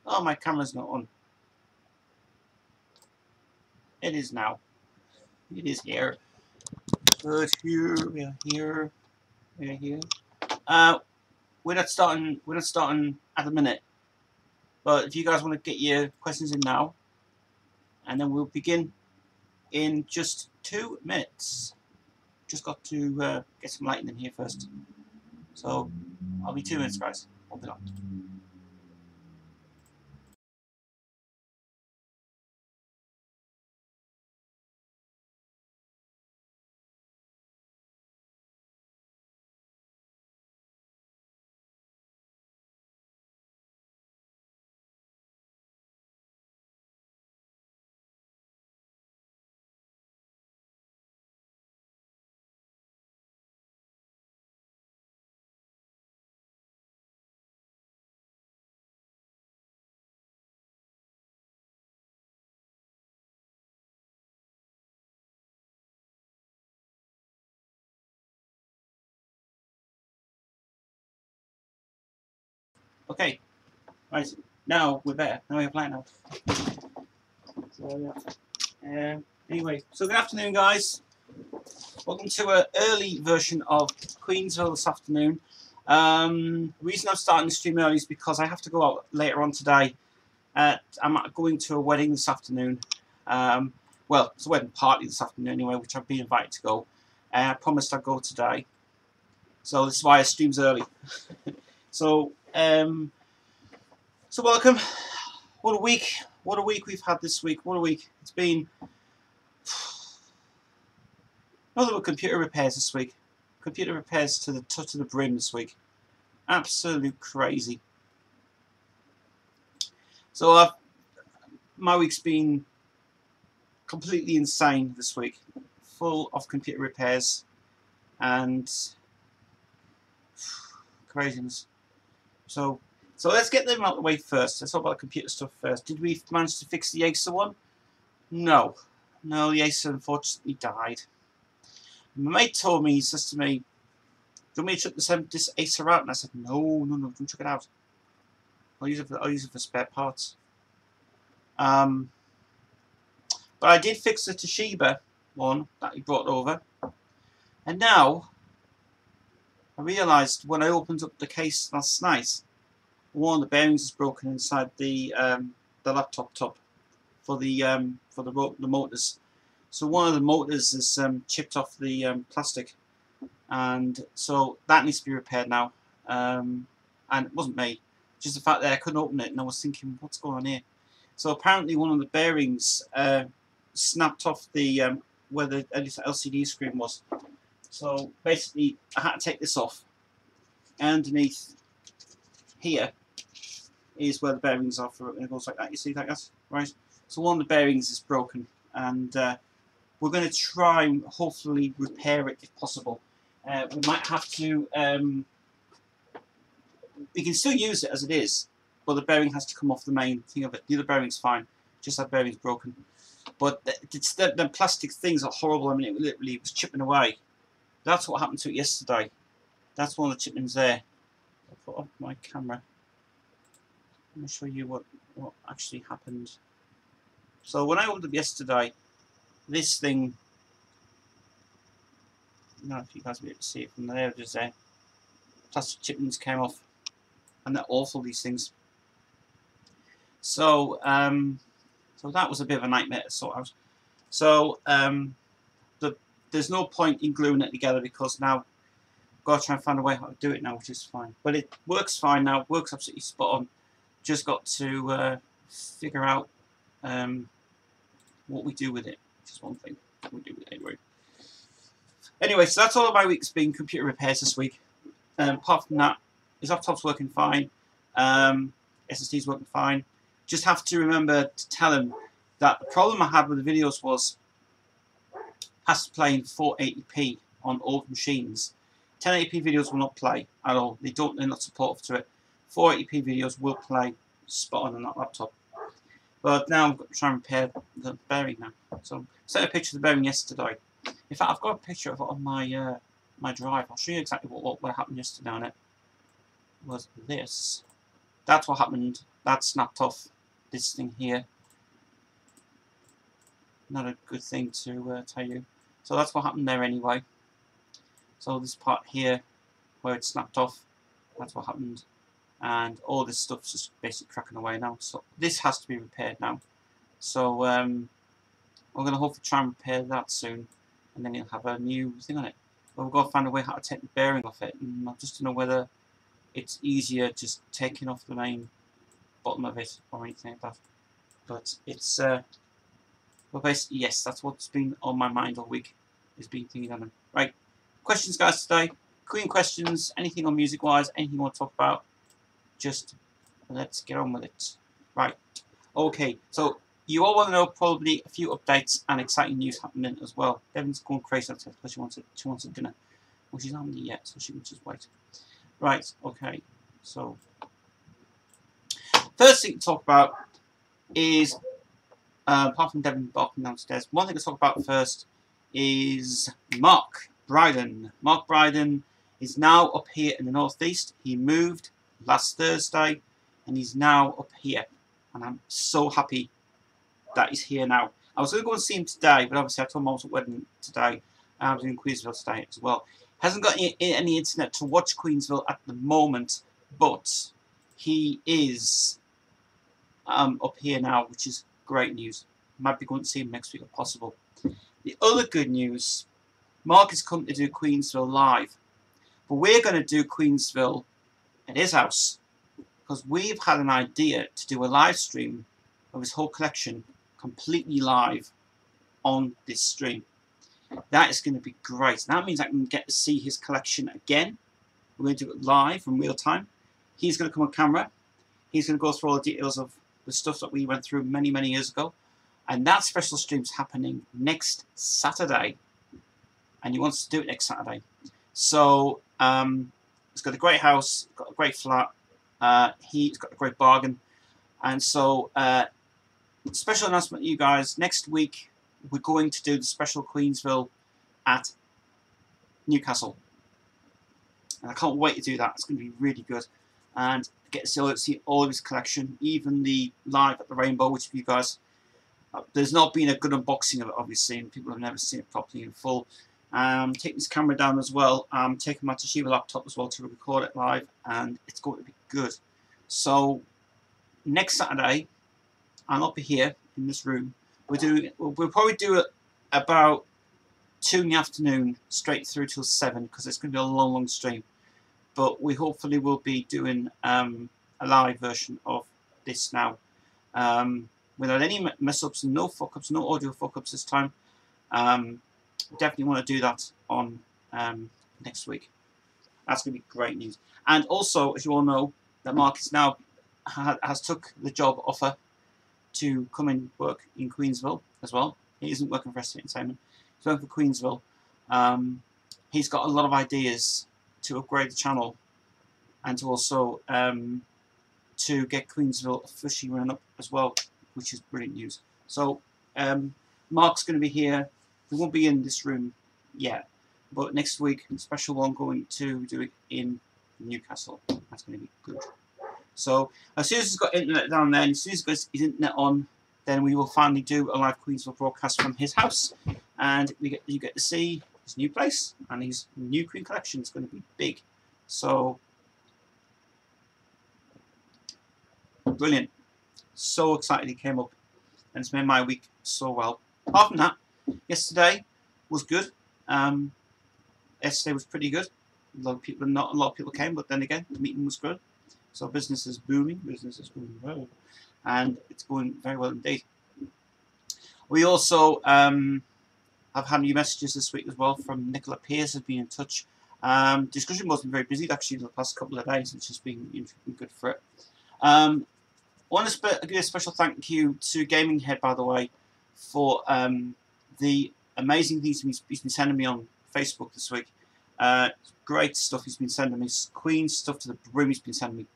Oh, my camera's not on. It is now. It is here. It's here. We are here. We are here. We're not starting. We're not starting at the minute. But if you guys want to get your questions in now, and then we'll begin in just 2 minutes. Just got to get some lighting in here first. So I'll be 2 minutes, guys. Hold it on. Okay, right. Now we're better. Now we have light now. So yeah. Anyway, so good afternoon, guys. Welcome to an early version of Queensville this afternoon. The reason I'm starting the stream early is because I have to go out later on today. I'm going to a wedding this afternoon. Well, it's a wedding party this afternoon anyway, which I've been invited to go. I promised I'd go today. So this is why I streams early. So welcome. What a week. What a week we've had this week. What a week. It's been another computer repairs this week. Computer repairs to the brim this week. Absolute crazy. So my week's been completely insane this week. Full of computer repairs and craziness. So let's get them out of the way first. Let's talk about the computer stuff first. Did we manage to fix the Acer one? No. No, the Acer unfortunately died. My mate told me, he says to me, do you want me to chuck this Acer out? And I said, no, don't chuck it out. I'll use it for spare parts. But I did fix the Toshiba one that he brought over. And now, I realised when I opened up the case last night, one of the bearings is broken inside the laptop top for the motors. So one of the motors is chipped off the plastic, and so that needs to be repaired now. And it wasn't me, just the fact that I couldn't open it, and I was thinking, what's going on here? So apparently one of the bearings snapped off the where the LCD screen was. So basically, I had to take this off. Underneath here is where the bearings are for it, and it goes like that. You see that, guys? Right. So one of the bearings is broken, and we're going to try and hopefully repair it if possible. We might have to. We can still use it as it is, but the bearing has to come off the main thing of it. The other bearing's fine, just that bearing's broken. But the plastic things are horrible. I mean, it literally was chipping away. That's what happened to it yesterday. That's one of the chippings there. I'll put off my camera. Let me show you what actually happened. So when I opened up yesterday, this thing, I don't know if you guys will be able to see it from there, just there. Plastic chippings came off, and they're awful, these things. So so that was a bit of a nightmare to sort out. So there's no point in gluing it together because now I've got to try and find a way how to do it now, which is fine. But it works fine now. It works absolutely spot on. Just got to figure out what we do with it. Just one thing. What we do with it anyway. Anyway, so that's all of my week's been computer repairs this week. Apart from that, his laptop's working fine. SSD's working fine. Just have to remember to tell him that the problem I had with the videos was has to play in 480p on old machines. 1080p videos will not play at all. They're not supportive to it. 480p videos will play spot on that laptop. But now I've got to try and repair the bearing now. So I sent a picture of the bearing yesterday. In fact, I've got a picture of it on my my drive. I'll show you exactly what happened yesterday on it. Was this. That's what happened. That snapped off this thing here. Not a good thing to tell you. So that's what happened there anyway. So this part here, where it snapped off, that's what happened. And all this stuff's just basically cracking away now. So this has to be repaired now. So we're going to hopefully try and repair that soon. And then you'll have a new thing on it. But we've got to find a way how to take the bearing off it. And I just don't know whether it's easier just taking off the main bottom of it or anything like that. But it's well, basically, yes, that's what's been on my mind all week, is being thinking on them. Right, questions, guys, today. Queen questions, anything on music wise, anything you want to talk about, just let's get on with it. Right, okay, so you all want to know probably a few updates and exciting news happening as well. Devon's going crazy on because she wants a dinner. Well, she's not hungry yet, so she can just wait. Right, okay, so first thing to talk about is, apart from Devon barking downstairs, one thing to talk about first is Mark Bryden. Mark Bryden is now up here in the northeast. He moved last Thursday and he's now up here. And I'm so happy that he's here now. I was going to go and see him today, but obviously I told him I was at wedding today. I was in Queensville today as well. Hasn't got any internet to watch Queensville at the moment, but he is up here now, which is great news. Might be going to see him next week if possible. The other good news, Mark is coming to do Queensville live. But we're going to do Queensville at his house, because we've had an idea to do a live stream of his whole collection completely live on this stream. That is going to be great. That means I can get to see his collection again. We're going to do it live in real time. He's going to come on camera. He's going to go through all the details of the stuff that we went through many, many years ago. And that special stream's happening next Saturday. And he wants to do it next Saturday. So, he's got a great house, got a great flat. He's got a great bargain. And so, special announcement to you guys. Next week, we're going to do the special Queensville at Newcastle. And I can't wait to do that. It's going to be really good. And get to see all of his collection, even the live at the Rainbow, which you guys, there's not been a good unboxing of it, obviously, and people have never seen it properly in full. Taking this camera down as well. Taking my Toshiba laptop as well to record it live, and it's going to be good. So next Saturday, I'll be here in this room. We'll probably do it about 2 in the afternoon, straight through till 7, because it's going to be a long, long stream. But we hopefully will be doing a live version of this now, without any mess-ups and no fuck-ups, no audio fuck-ups this time. Definitely want to do that on next week. That's going to be great news. And also, as you all know, that Mark is now has took the job offer to come and work in Queensville as well. He isn't working for Estate Entertainment. He's working for Queensville. He's got a lot of ideas to upgrade the channel and to also to get Queensville officially run up as well, which is brilliant news. So Mark's going to be here. He won't be in this room yet, but next week, a special one, going to do it in Newcastle. That's going to be good. So as soon as he's got internet down there, and as soon as he's got his internet on, then we will finally do a live Queensville broadcast from his house, and you get to see his new place and his new Queen collection. Is going to be big. So brilliant. So excited he came up, and it's made my week so well. Apart from that, yesterday was good. Yesterday was pretty good. Not a lot of people came, but then again, the meeting was good. So business is booming. Business is going well, and it's going very well indeed. We also have had new messages this week as well from Nicola Pierce, has been in touch. Discussion wasn't very busy actually the past couple of days, which has been good for it. I want to give a special thank you to Gaming Head, by the way, for the amazing things he's been sending me on Facebook this week. Great stuff he's been sending me. Queen stuff to the brim. He's been sending me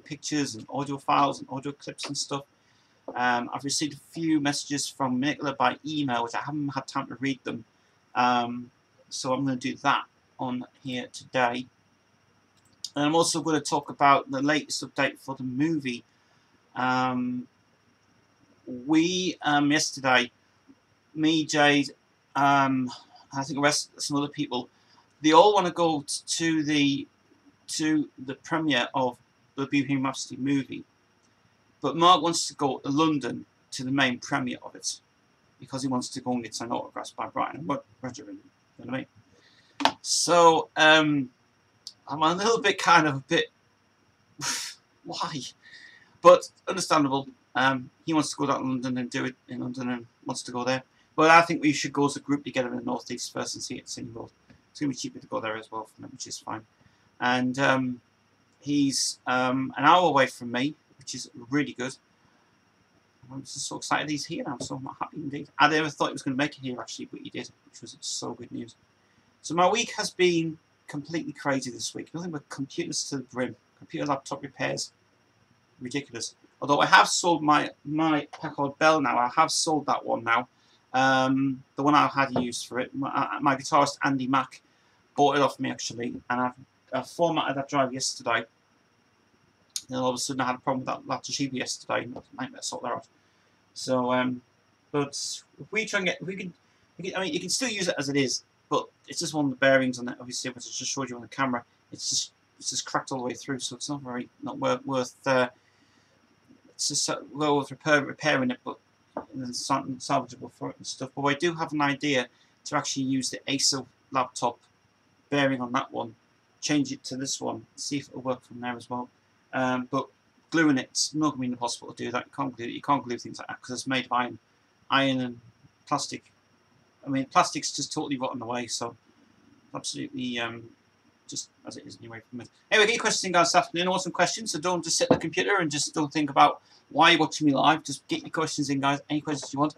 pictures and audio files and audio clips and stuff. I've received a few messages from Nicola by email, which I haven't had time to read them. So I'm going to do that on here today. And I'm also going to talk about the latest update for the movie. Yesterday, me, Jade, I think some other people, they all want to go to the premiere of the Bohemian Rhapsody movie, but Mark wants to go to London to the main premiere of it because he wants to go and get signed autographs by Brian and Roger. You know what I mean? So I'm a little bit why, but understandable. He wants to go down to London and do it in London and wants to go there. But I think we should go as a group together in the North East first and see it at City Road. It's going to be cheaper to go there as well for him, which is fine. And he's an hour away from me, which is really good. I'm just so excited he's here now, so I'm happy indeed. I never thought he was going to make it here actually, but he did, which was so good news. So my week has been completely crazy this week. Nothing but computers to the brim. Computer laptop repairs. Ridiculous. Although I have sold my Packard Bell now. I have sold that one now. The one I had used for it. My guitarist Andy Mack bought it off me actually, and I formatted that drive yesterday. Then all of a sudden I had a problem with that Toshiba yesterday. I might sort that out. So, but if we try and get, I mean, you can still use it as it is, but it's just one of the bearings on it. Obviously, which I just showed you on the camera. It's just cracked all the way through, so it's not worth. It's just well worth repairing it, but it's not salvageable for it and stuff. But I do have an idea to actually use the Acer laptop bearing on that one, change it to this one, see if it'll work from there as well. But gluing it's not going to be impossible to do that. You can't glue things like that because it's made of iron and plastic. I mean, plastic's just totally rotten away, so absolutely just as it is anyway. Anyway, get your questions in, guys, this afternoon. Awesome questions, so don't just sit at the computer and just don't think about why you're watching me live. Just get your questions in, guys. Any questions you want.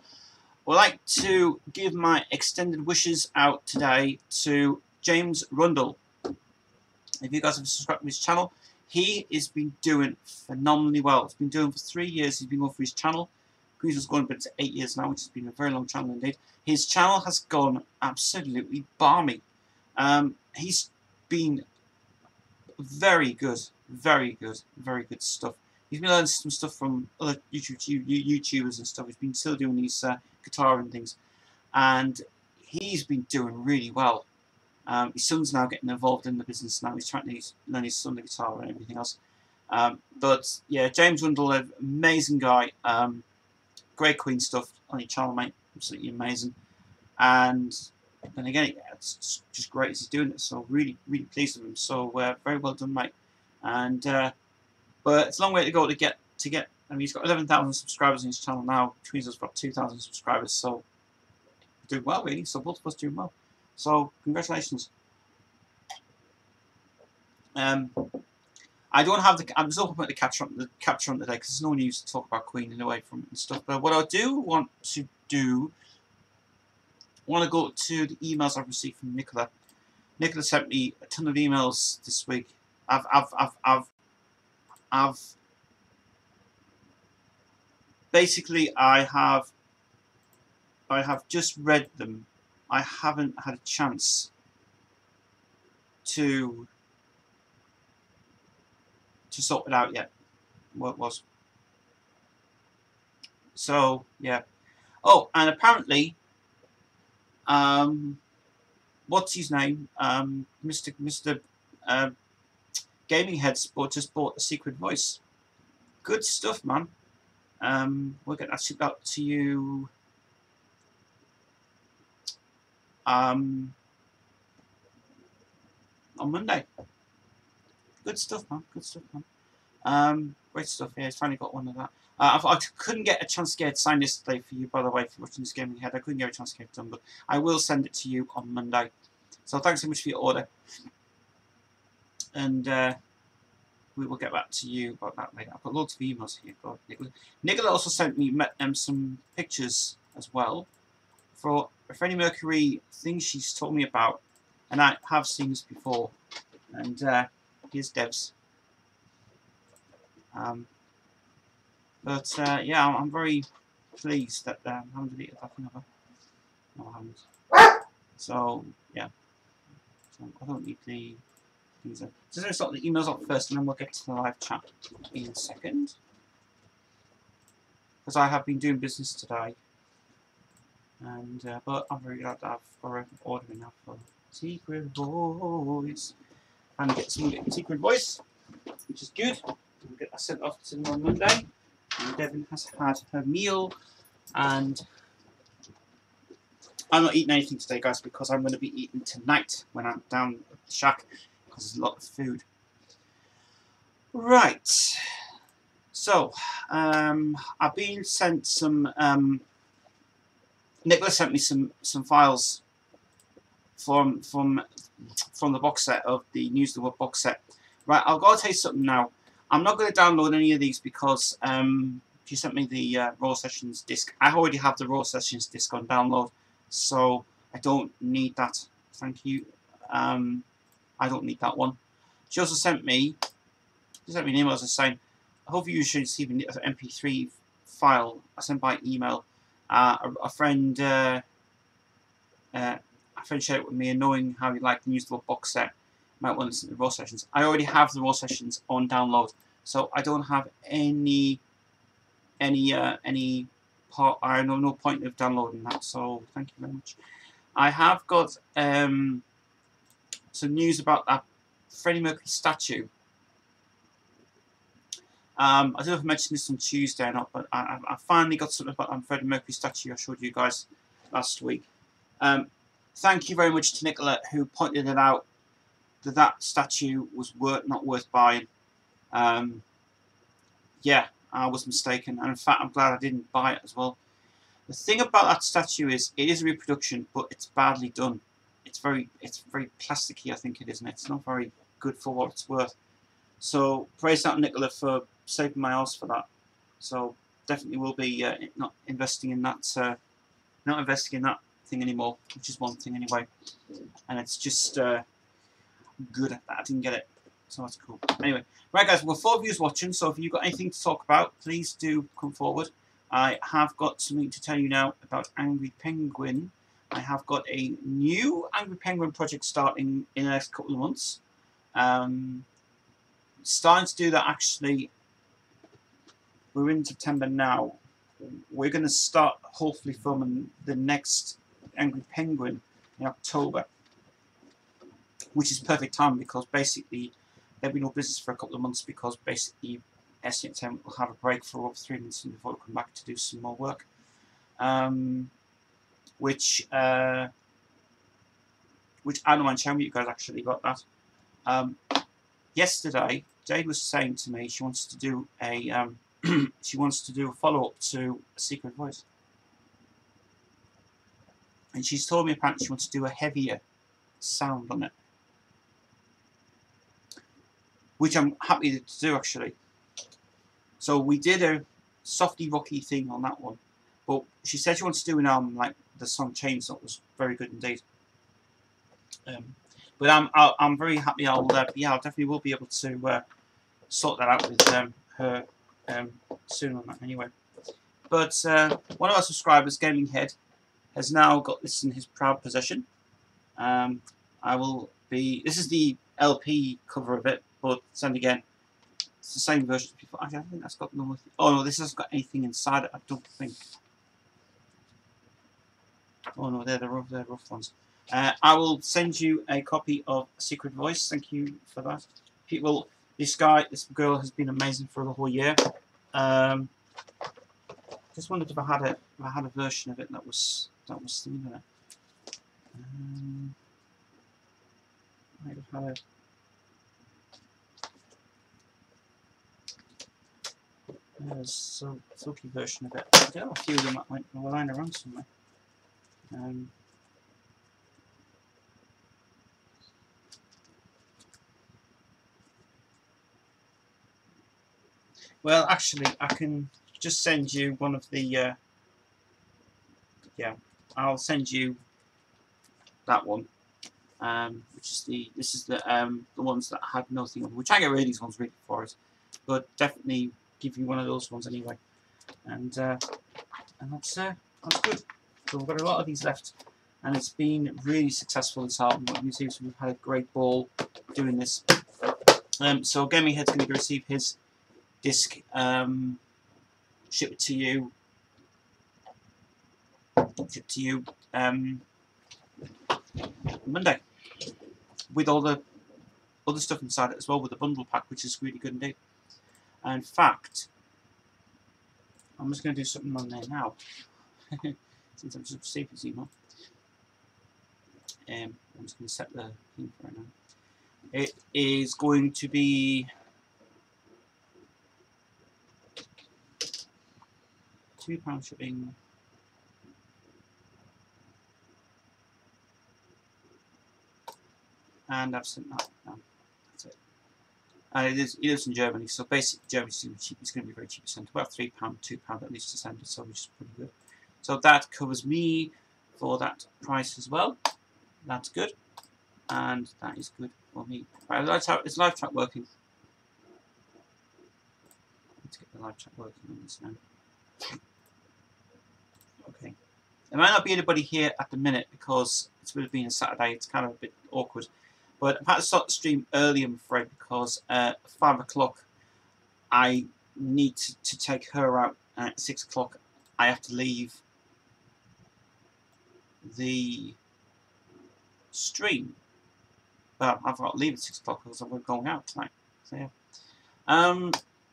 I'd like to give my extended wishes out today to James Rundle. If you guys have subscribed to his channel, he has been doing phenomenally well. He's been doing for 3 years. He's been going for his channel. Queensville's going up to 8 years now, which has been a very long channel indeed. His channel has gone absolutely balmy. He's been very good stuff. He's been learning some stuff from other YouTubers and stuff. He's been still doing his guitar and things, and he's been doing really well. His son's now getting involved in the business now. He's trying to learn his son the guitar and everything else. But yeah, James Rundle, an amazing guy. Great Queen stuff on your channel, mate. Absolutely amazing. And then again, it's just great as he's doing it. So really pleased with him. So very well done, mate. And but it's a long way to go to get. I mean, he's got 11,000 subscribers on his channel now. Which means he's got 2,000 subscribers. So doing well, really. So both of us doing well. So congratulations. I don't have the. I'm just open the capture on today because there's no news to talk about Queen and away from it and stuff. But what I do want to do, I want to go to the emails I've received from Nicola. Nicola sent me a ton of emails this week. Basically, I have just read them. I haven't had a chance to sort it out yet. What it was. So yeah. Oh, and apparently, what's his name? Mr. Gaming Heads just bought a Secret Voice. Good stuff, man. We'll get that shipped out to you. On Monday. Good stuff, man. Good stuff, man. Great stuff. Yeah, he's finally got one of that. I couldn't get a chance to get it signed yesterday for you, by the way, if you're watching this Gaming Head. I couldn't get a chance to get it done, but I will send it to you on Monday. So thanks so much for your order. And we will get back to you about that later. I've got loads of emails here. God, Nicola also sent me some pictures as well for Freddie Mercury things she's told me about, and I have seen this before. And here's Dev's. Yeah, I'm very pleased that I haven't deleted that thing ever. No, I haven't. So yeah, so I don't need the things in. So let's sort the emails up first, and then we'll get to the live chat in a second. Because I have been doing business today, and but I'm very glad that I've ordering now for Secret Voice. And get some Secret Voice, which is good. We'll get that sent off to them on Monday. And Devin has had her meal, and I'm not eating anything today, guys, because I'm going to be eating tonight when I'm down at the shack, because there's a lot of food. Right. So, I've been sent some. Nicola sent me some files from the box set of the News of the World box set. Right, I'll go tell you something now. I'm not going to download any of these because she sent me the Raw Sessions disc. I already have the Raw Sessions disc on download, so I don't need that. Thank you. I don't need that one. She also sent me an email as saying, I hope you should receive an MP3 file I sent by email. A friend shared it with me, and knowing how you like the News of the World box set, might want to listen to the Raw Sessions. I already have the Raw Sessions on download, so I don't have any part. I have no point of downloading that. So thank you very much. I have got some news about that Freddie Mercury statue. I don't know if I mentioned this on Tuesday or not, but I finally got something about that Freddie Mercury statue I showed you guys last week. Thank you very much to Nicola, who pointed it out, that statue was not worth buying. Yeah, I was mistaken, and in fact I'm glad I didn't buy it as well. The thing about that statue is, it is a reproduction, but it's badly done. It's very plasticky, I think it is, and it's not very good for what it's worth. So praise out Nicola for saving my ass for that. So definitely will be not investing in that thing anymore, which is one thing anyway. And it's just good that I didn't get it. So that's cool. Anyway, right guys, we've got 4 viewers watching, so if you've got anything to talk about, please do come forward. I have got something to tell you now about Angry Penguin. I have got a new Angry Penguin project starting in the next couple of months. Starting to do that actually. We're in September now. We're going to start hopefully filming the next Angry Penguin in October, which is perfect time because basically there'll be no business for a couple of months because basically SNTM will have a break for over 3 months before we come back to do some more work, which I don't mind showing you guys actually got that. Yesterday, Jade was saying to me she wants to do a follow-up to A Secret Voice, and she's told me apparently she wants to do a heavier sound on it, which I'm happy to do actually. So we did a softy rocky thing on that one, but she said she wants to do an like the song Chainsaw. It was very good indeed. But I'm very happy. I'll definitely will be able to sort that out with her soon on that anyway. But one of our subscribers, Gaming Head, has now got this in his proud possession. This is the LP cover of it, but then again, it's the same version as before. Actually, I think that's got no. Oh no, this hasn't got anything inside it. I don't think. Oh no, they're the rough ones. I will send you a copy of Secret Voice. Thank you for that. People, this girl has been amazing for the whole year. Just wondered if I had a version of it that was similar. Might have had a silky version of it. I don't know, a few of them that went lying around somewhere. Well, actually, I can just send you one of the. Yeah, I'll send you that one. Which is this is the ones that had nothing on, which I get rid of these ones really for us, but definitely give you one of those ones anyway. And that's good. So we've got a lot of these left, and it's been really successful this album. What you see is we've had a great ball. doing this. So Gaming Head's going to receive his disc, ship it to you. Monday, with all the other stuff inside it as well, with the bundle pack, which is really good indeed. And in fact, I'm just going to do something on there now, since I've just received his email. I'm just going to set the thing for it now. It is going to be £2 shipping. And I've sent that down. That's it. And he lives in Germany, so basically Germany's going to be cheap. It's going to be very cheap to send. About £3, £2 at least to send it, so which is pretty good. So that covers me for that price as well. That's good, and that is good for me. Right, is live chat working? Let's get the live chat working on this now. Okay. There might not be anybody here at the minute because it's would have been a Saturday. It's kind of a bit awkward. But I've had to start the stream early, I'm afraid, because at 5 o'clock I need to take her out. And at 6 o'clock I have to leave the stream. Well, I've got to leave at 6 o'clock because I'm going out tonight. So yeah.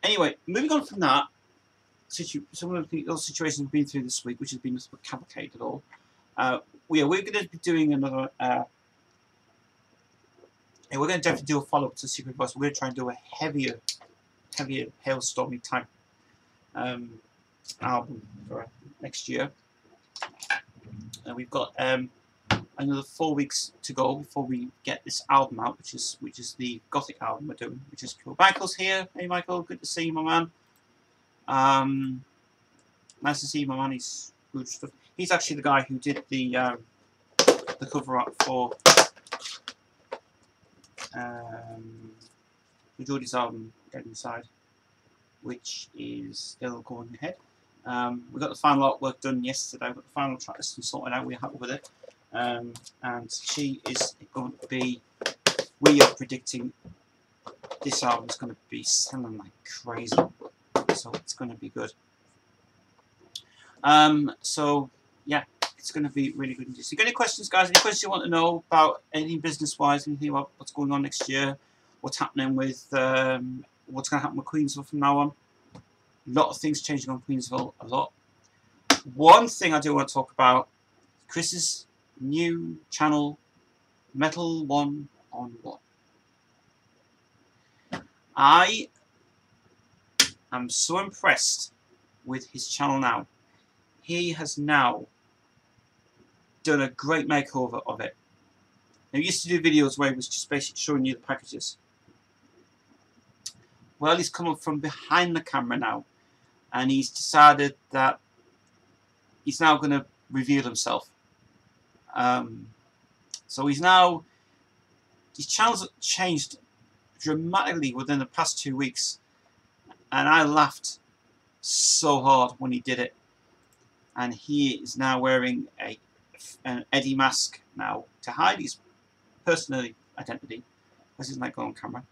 Anyway, moving on from that, some of the other situations we've been through this week, which has been just cavalcade at all. We're going to be doing another. And we're going to definitely do a follow-up to Secret Advice. We're going to try and do a heavier hailstormy type album for next year. And we've got another 4 weeks to go before we get this album out, which is the Gothic album we're doing, which is cool. Michael's here. Hey Michael, good to see you, my man. Nice to see you, my man. He's good stuff. He's actually the guy who did the cover art for Jordy's album Dead Inside, which is still going ahead. We got the final artwork done yesterday, but the final track list sorted out. We're happy with it, and she is going to be. We are predicting this album is going to be selling like crazy, so it's going to be good. So yeah, it's going to be really good. So, you got any questions, guys? Any questions you want to know about anything business-wise? Anything about what's going on next year? What's happening with what's going to happen with Queensville from now on? A lot of things changing on Queensville. A lot. One thing I do want to talk about: Kris's new channel, Metal 1-on-1. I am so impressed with his channel now. He has now done a great makeover of it. Now, he used to do videos where he was just basically showing you the packages. Well, he's come up from behind the camera now, and he's decided that he's now going to reveal himself. So his channel's changed dramatically within the past 2 weeks, and I laughed so hard when he did it. And he is now wearing an Eddie mask now to hide his personal identity, because he's not going on camera.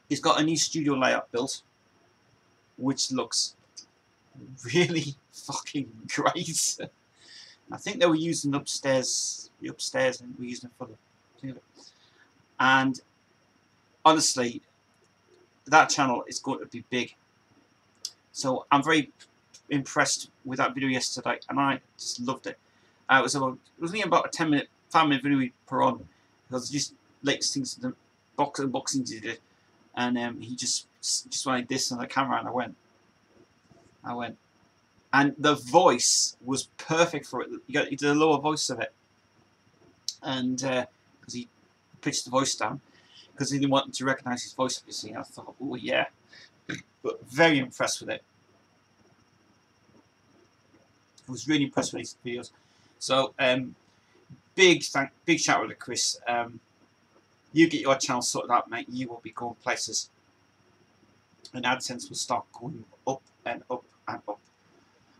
He's got a new studio layout built, which looks really fucking great. I think they were using the upstairs, and we're using it for the thing of it. And honestly, that channel is going to be big. So I'm very impressed with that video yesterday, and I just loved it. It was only about a 5-minute video per on, because just latest things, the unboxings he did, and he just went like this on the camera, and I went, and the voice was perfect for it. He did a lower voice of it, and because he pitched the voice down, because he didn't want them to recognise his voice. You see, I thought, oh yeah, but very impressed with it. I was really impressed with these videos. So big shout out to Kris. You get your channel sorted out, mate. You will be going places, and AdSense will start going up and up and up.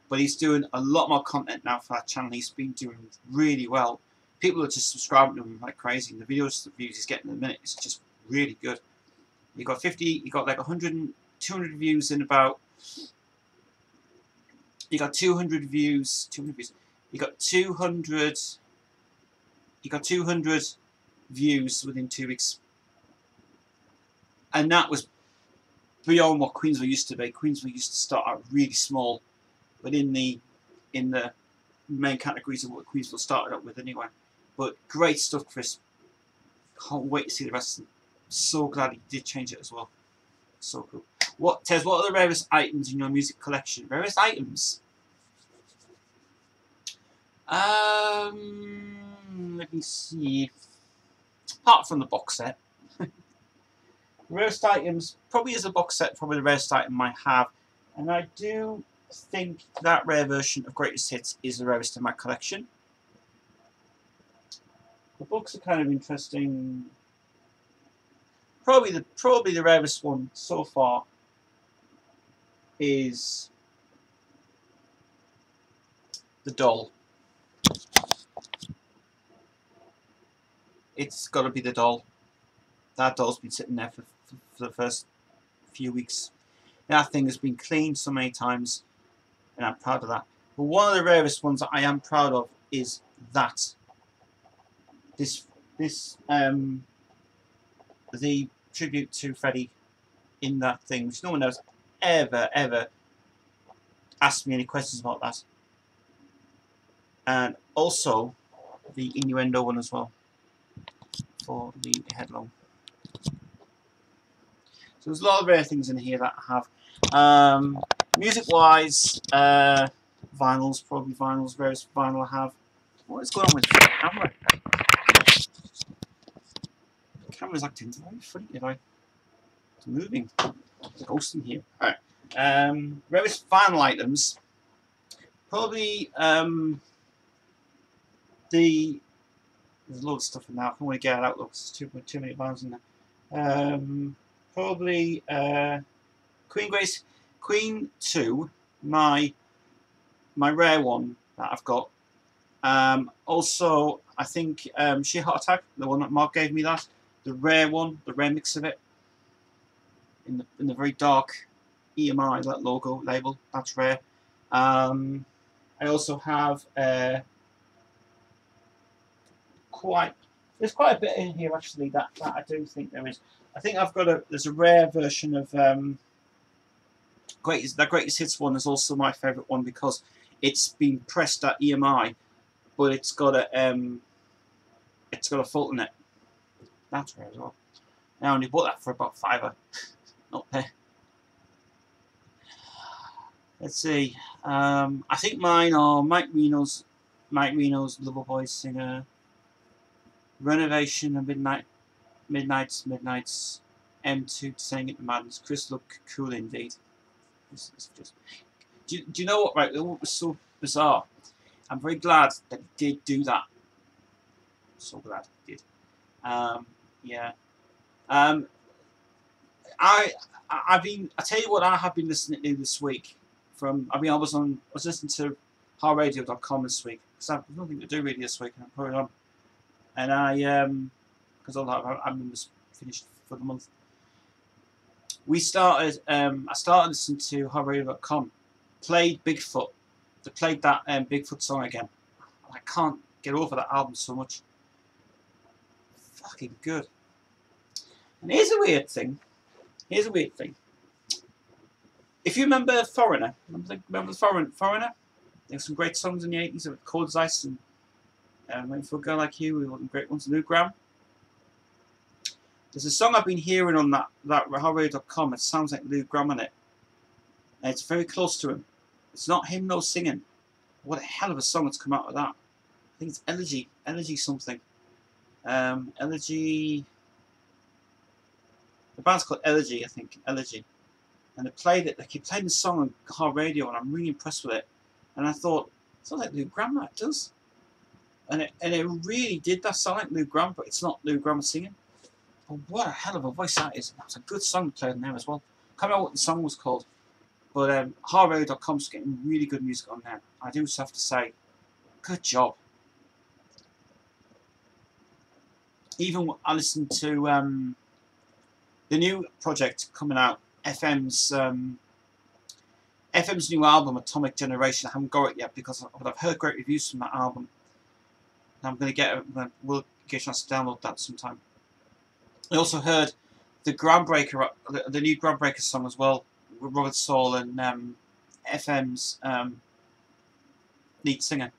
But he's doing a lot more content now for that channel. He's been doing really well. people are just subscribing to him like crazy. And the videos, the views he's getting in a minute is just really good. You got 50, you got like 100, 200 views in about. You got 200 views. 200 views. You got 200. You got 200 views within 2 weeks, and that was beyond what Queensville used to be. Queensville used to start out really small, but in the main categories of what Queensville started up with anyway. But great stuff, Kris. Can't wait to see the rest of them. So glad he did change it as well. So cool. Tez, what are the rarest items in your music collection? Rarest items? Let me see. Apart from the box set. Rarest items, probably as a box set, probably the rarest item I have. And I do think that rare version of Greatest Hits is the rarest in my collection. The books are kind of interesting. Probably the rarest one so far is the doll. It's got to be the doll. That doll's been sitting there for the first few weeks. That thing has been cleaned so many times, and I'm proud of that. But one of the rarest ones that I am proud of is that. The tribute to Freddie in that thing, which no one else ever asked me any questions about that. And also the innuendo one as well for the headlong. So there's a lot of rare things in here that I have. Music-wise, vinyls, probably vinyls, rarest vinyl I have. What is going on with the camera? The camera's acting very funny today. It's moving. There's a ghost in here. Alright. Rarest vinyl items. Probably there's a lot of stuff in there. I can't really get it out. Looks too many bands in there. Probably Queen 2, my rare one that I've got. Also, I think Sheer Heart Attack, the one that Mark gave me, that the rare one, the rare mix of it, in the very dark EMI that logo label. That's rare. I also have there's quite a bit in here actually that I do think there is. I think I've got there's a rare version of that Greatest Hits one is also my favourite one because it's been pressed at EMI, but it's got a fault in it. That's rare as well. I only bought that for about £5. Not there. Let's see. I think mine are Mike Reno's Loverboy Singer, Renovation and Midnights, M2 Saying It to Madness. Kris look cool indeed. It's just, do you know what, right? What was so bizarre? I'm very glad that he did do that. So glad he did. Yeah. I tell you what I have been listening to this week. I was listening to HardRadio.com this week because I have nothing to do really this week, and I put it on. And because I'm finished for the month. I started listening to HardRadio.com. Played Bigfoot. They played that Bigfoot song again. I can't get over that album so much. Fucking good. And here's a weird thing. If you remember Foreigner, remember Foreigner? There's some great songs in the 80s of Cold as Ice and Waiting for a Girl Like You, one of the great ones, Lou Gramm. There's a song I've been hearing on that HardRadio.com. It sounds like Lou Gramm on it. And it's very close to him. It's not him no singing. What a hell of a song it's come out of that. I think it's Elegy something. Elegy. The band's called Elegy, I think. Elegy. And they keep playing the song on hard radio, and I'm really impressed with it. And I thought, it sounds like Lou Gramm, that does. And it really did that sound like Lou Gramm, but it's not Lou Gramm singing. But what a hell of a voice that is. That was a good song to play in there as well. I can't remember what the song was called. But HardRadio.com's getting really good music on there. I do have to say, good job. even I listened to the new project coming out, FM's new album, Atomic Generation. I haven't got it yet because I've heard great reviews from that album. And I'm going to we'll get a chance to download that sometime. I also heard the Groundbreaker, the new Groundbreaker song as well, with Robert Saul and FM's lead singer.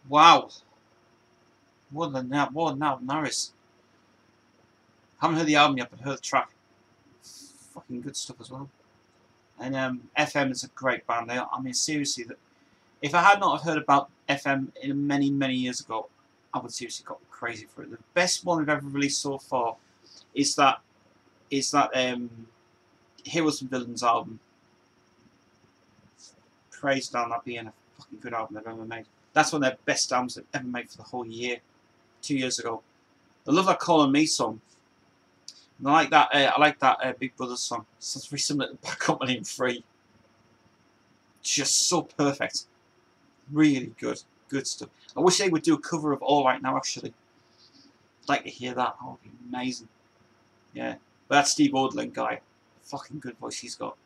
Wow. What an album that is. Haven't heard the album yet, but heard the track. Fucking good stuff as well. And FM is a great band. I mean, seriously, if I had not heard about FM many years ago, I would seriously go crazy for it. The best one we've ever released so far is that Heroes and Villains album. Praise down that being a fucking good album they've ever made. That's one of their best albums they've ever made for the whole year. 2 years ago. I love that Call on Me song. And I like that Big Brother song. It's very similar to Bad Company and Free. Just so perfect. Really good. Good stuff. I wish they would do a cover of All Right Now, actually. I'd like to hear that. That would be amazing. Yeah. But that Steve Odlin guy. Fucking good voice he's got.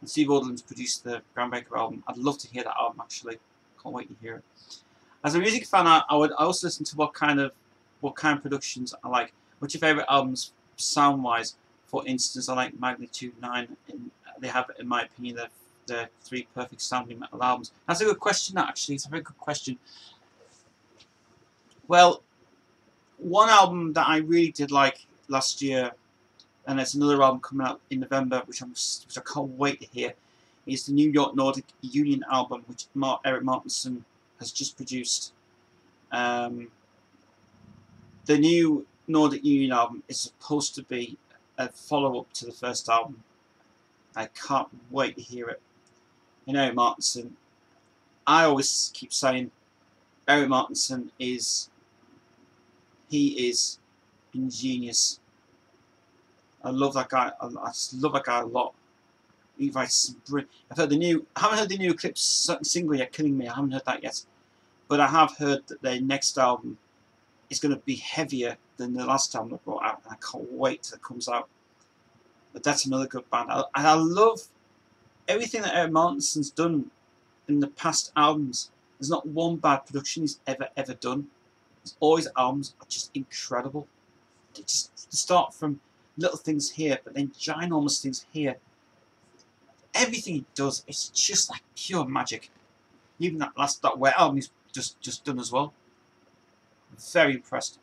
And Steve Odlin's produced the Groundbreaker album. I'd love to hear that album, actually. Can't wait to hear it. As a music fan, I also listen to what kind of productions I like. What's your favourite albums sound-wise? For instance, I like Magnitude 9. And they have, in my opinion, the 3 perfect sounding metal albums. That's a good question, that, actually. It's a very good question. Well, one album that I really did like last year, and there's another album coming out in November, which I can't wait to hear, is the New York Nordic Union album, which Eric Martinson has just produced. The new Nordic Union album is supposed to be a follow-up to the first album. I can't wait to hear it. You know, Martinson, I always keep saying Eric Martinson is ingenious. I love that guy. I just love that guy a lot. He writes some brilliant. I haven't heard the new Eclipse single yet, Killing Me. I haven't heard that yet, but I have heard that their next album is going to be heavier than the last album they brought out, and I can't wait till it comes out. But that's another good band. I love everything that Eric Martinson's done in the past albums. There's not one bad production he's ever done. All his albums are just incredible. They just start from little things here, but then ginormous things here. Everything he does is just like pure magic. Even that Wet album he's just done as well. I'm very impressed.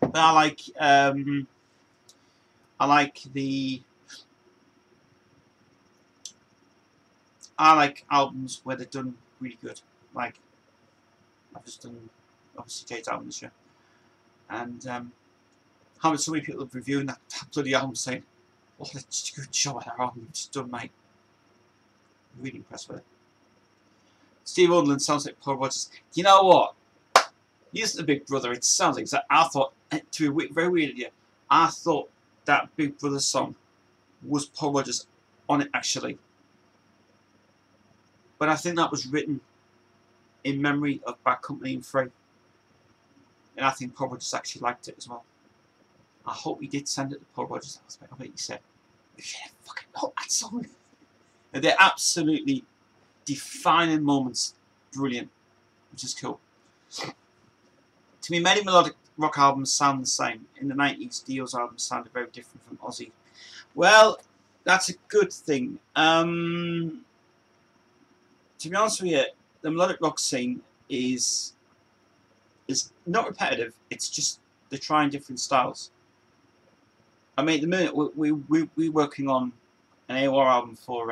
But I like albums where they're done really good. Like I've just done obviously Jade's album this year, and having so many people reviewing that bloody album saying, "Oh, that's a good job at that album you've just done, mate." Really impressed with it. Steve Odlin sounds like Paul Rodgers. You know what? He's the Big Brother. It sounds like that. I thought, to be very weird of you, I thought that Big Brother song was Paul Rodgers on it actually. But I think that was written in memory of Bad Company and Free. And I think Paul Rodgers actually liked it as well. I hope he did send it to Paul Rodgers. I bet he said, "You should fucking know that song." And they're absolutely defining moments. Brilliant. Which is cool. To me, many melodic rock albums sound the same. In the 90s, Dio's albums sounded very different from Ozzy. Well, that's a good thing. To be honest with you, the melodic rock scene is not repetitive. It's just they're trying different styles. I mean, at the minute we're working on an AOR album for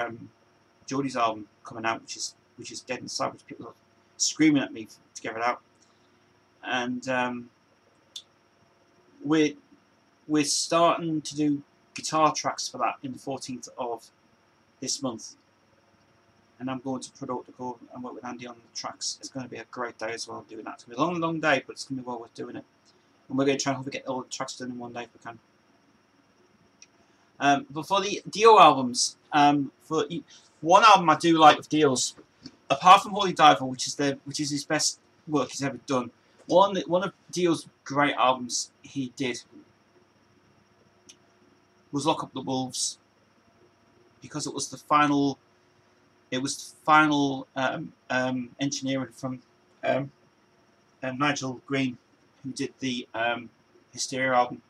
Jodie's album coming out, which is Dead Inside, which people are screaming at me to get it out. And we're starting to do guitar tracks for that in the 14th of this month. And I'm going to Product to go and work with Andy on the tracks. It's going to be a great day as well doing that. It's going to be a long day, but it's going to be well worth doing it. And we're going to try and hope we get all the tracks done in one day if we can. But for the Dio albums, for one album I do like of Dio's, apart from Holy Diver, which is his best work he's ever done, One of Dio's great albums he did was Lock Up the Wolves, because it was the final. It was the final engineering from Nigel Green, who did the Hysteria album.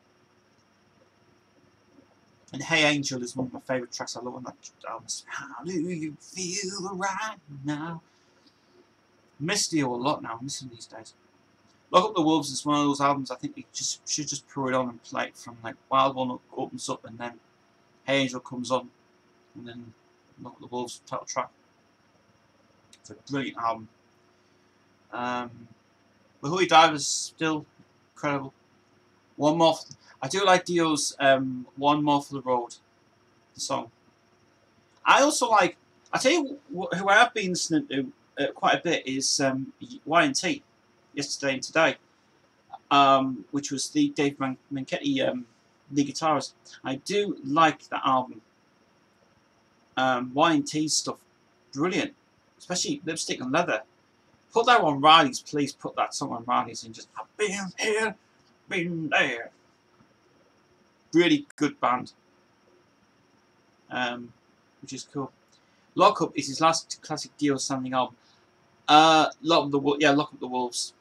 And Hey Angel is one of my favourite tracks. I love on that album. How do you feel right now? I miss Dio a lot now. I miss him these days. Lock Up the Wolves is one of those albums I think you should just pour it on and play it from, like, Wild One opens up and then Hey Angel comes on and then Lock Up the Wolves title track. It's a brilliant album. But Who He Died was still incredible. One More. I do like Dio's One More for the Road, the song. I also like, I tell you who I have been listening to quite a bit is Y&T, Yesterday and Today, which was the Dave Manchetti lead guitarist. I do like that album. Y&T stuff, brilliant, especially Lipstick and Leather. Put that on Riley's, please put that song on Riley's and just, I've been here, been there. Really good band, which is cool. Lock Up is his last classic Dio sounding album. Lock Up the Wolves.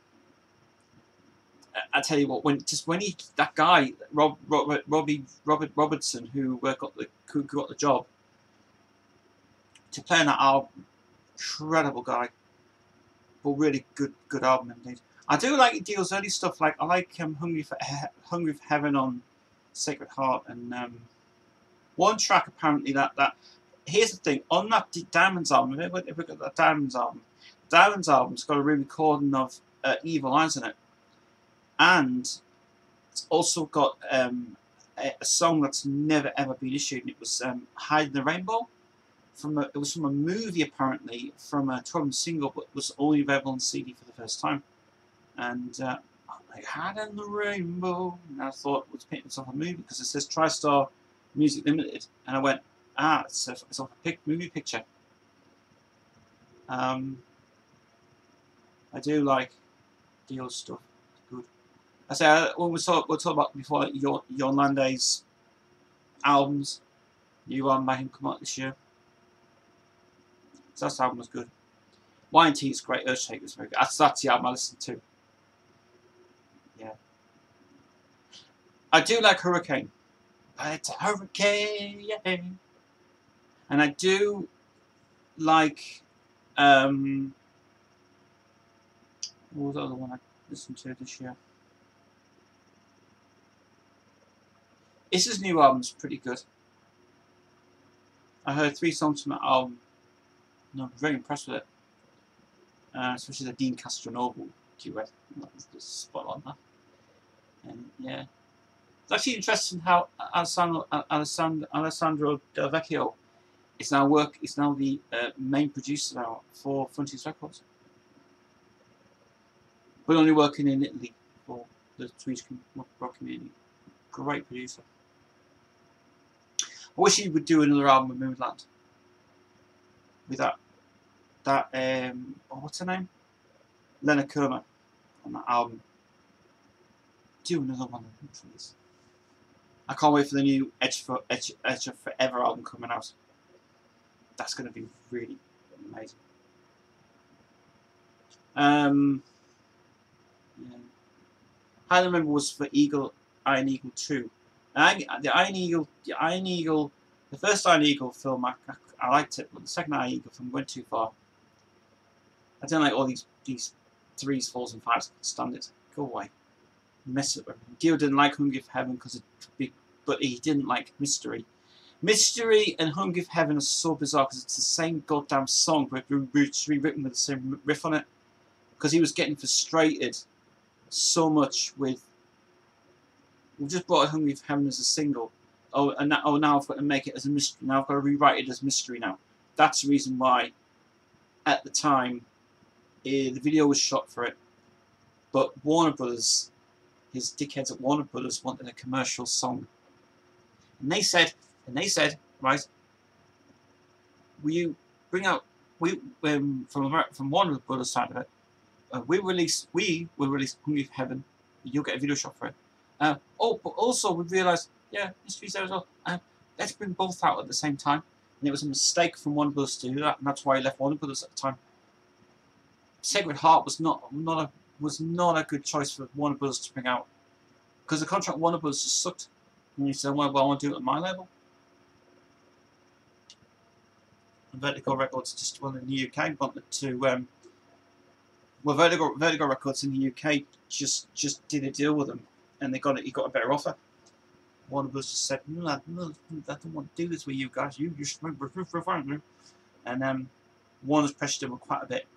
I tell you what, when that guy Robert Robertson, who got the job to play on that album, incredible guy, but really good album indeed. I do like Dio's early stuff. Like I like Hungry for Heaven on Sacred Heart, and one track apparently that here's the thing, on that Diamonds album, if we got that Diamonds album's got a re-recording of Evil Eyes in it, and it's also got a song that's never ever been issued, and it was Hide in the Rainbow. It was from a movie apparently, from a 12-inch single, but was only available on CD for the first time. And like Hide in the Rainbow, and I thought it was painting off a movie because it says TriStar Music Limited, and I went, it's off a movie picture. I do like Dio's stuff. It's good. I say when we'll talk about before, like, Jon Landé's albums, new album by him come out this year. So that album was good. Y&T is great. Earthshake was very good. That's the album I listened to. Yeah. I do like Hurricane. It's a hurricane, yeah. And I do like what was the other one I listened to this year? His new album's pretty good. I heard 3 songs from that album, and I'm very impressed with it. Especially the Dean Castronovo duet. That's just spot on that. And yeah, it's actually interesting how Alessandro Del Vecchio is now the main producer now for Frontiers Records, but only working in Italy for the Swedish rock community. Great producer. I wish he would do another album with Moonland. With that what's her name? Lena Kurma on that album. Do another one, please. I can't wait for the new Edge of Forever album coming out. That's going to be really amazing. Yeah. I remember was for Iron Eagle 2. The Iron Eagle, the first Iron Eagle film, I liked it, but the second Iron Eagle film went too far. I don't like all these 3s, 4s, and 5s. I can't stand it. Go away. Mess it up. Dio didn't like Hungry for Heaven but he didn't like Mystery. Mystery and Hungry for Heaven are so bizarre because it's the same goddamn song, but it's rewritten with the same riff on it. Because he was getting frustrated so much with, we just brought Hungry for Heaven as a single. Now I've got to make it as a mystery. Now I've got to rewrite it as Mystery now. That's the reason why, at the time, the video was shot for it. But Warner Brothers, his dickheads at Warner Brothers wanted a commercial song. And they said, right, will you bring out, from Warner Brothers side of it, we will release Hungry for Heaven. You'll get a video shot for it. Oh, but also we realised, yeah, history's there as well. Let's bring both out at the same time. And it was a mistake from Warner Brothers to do that, and that's why he left Warner Brothers at the time. Sacred Heart was not a good choice for Warner Brothers to bring out, because the contract with Warner Brothers just sucked. And he said, well, I want to do it at my level. And Vertigo Records just in the UK wanted to. Well, Vertigo Records in the UK just did a deal with them, and he got a better offer. Warner Bros. Just said, no, I don't want to do this with you guys. You just remember, and Warner's pressured him quite a bit,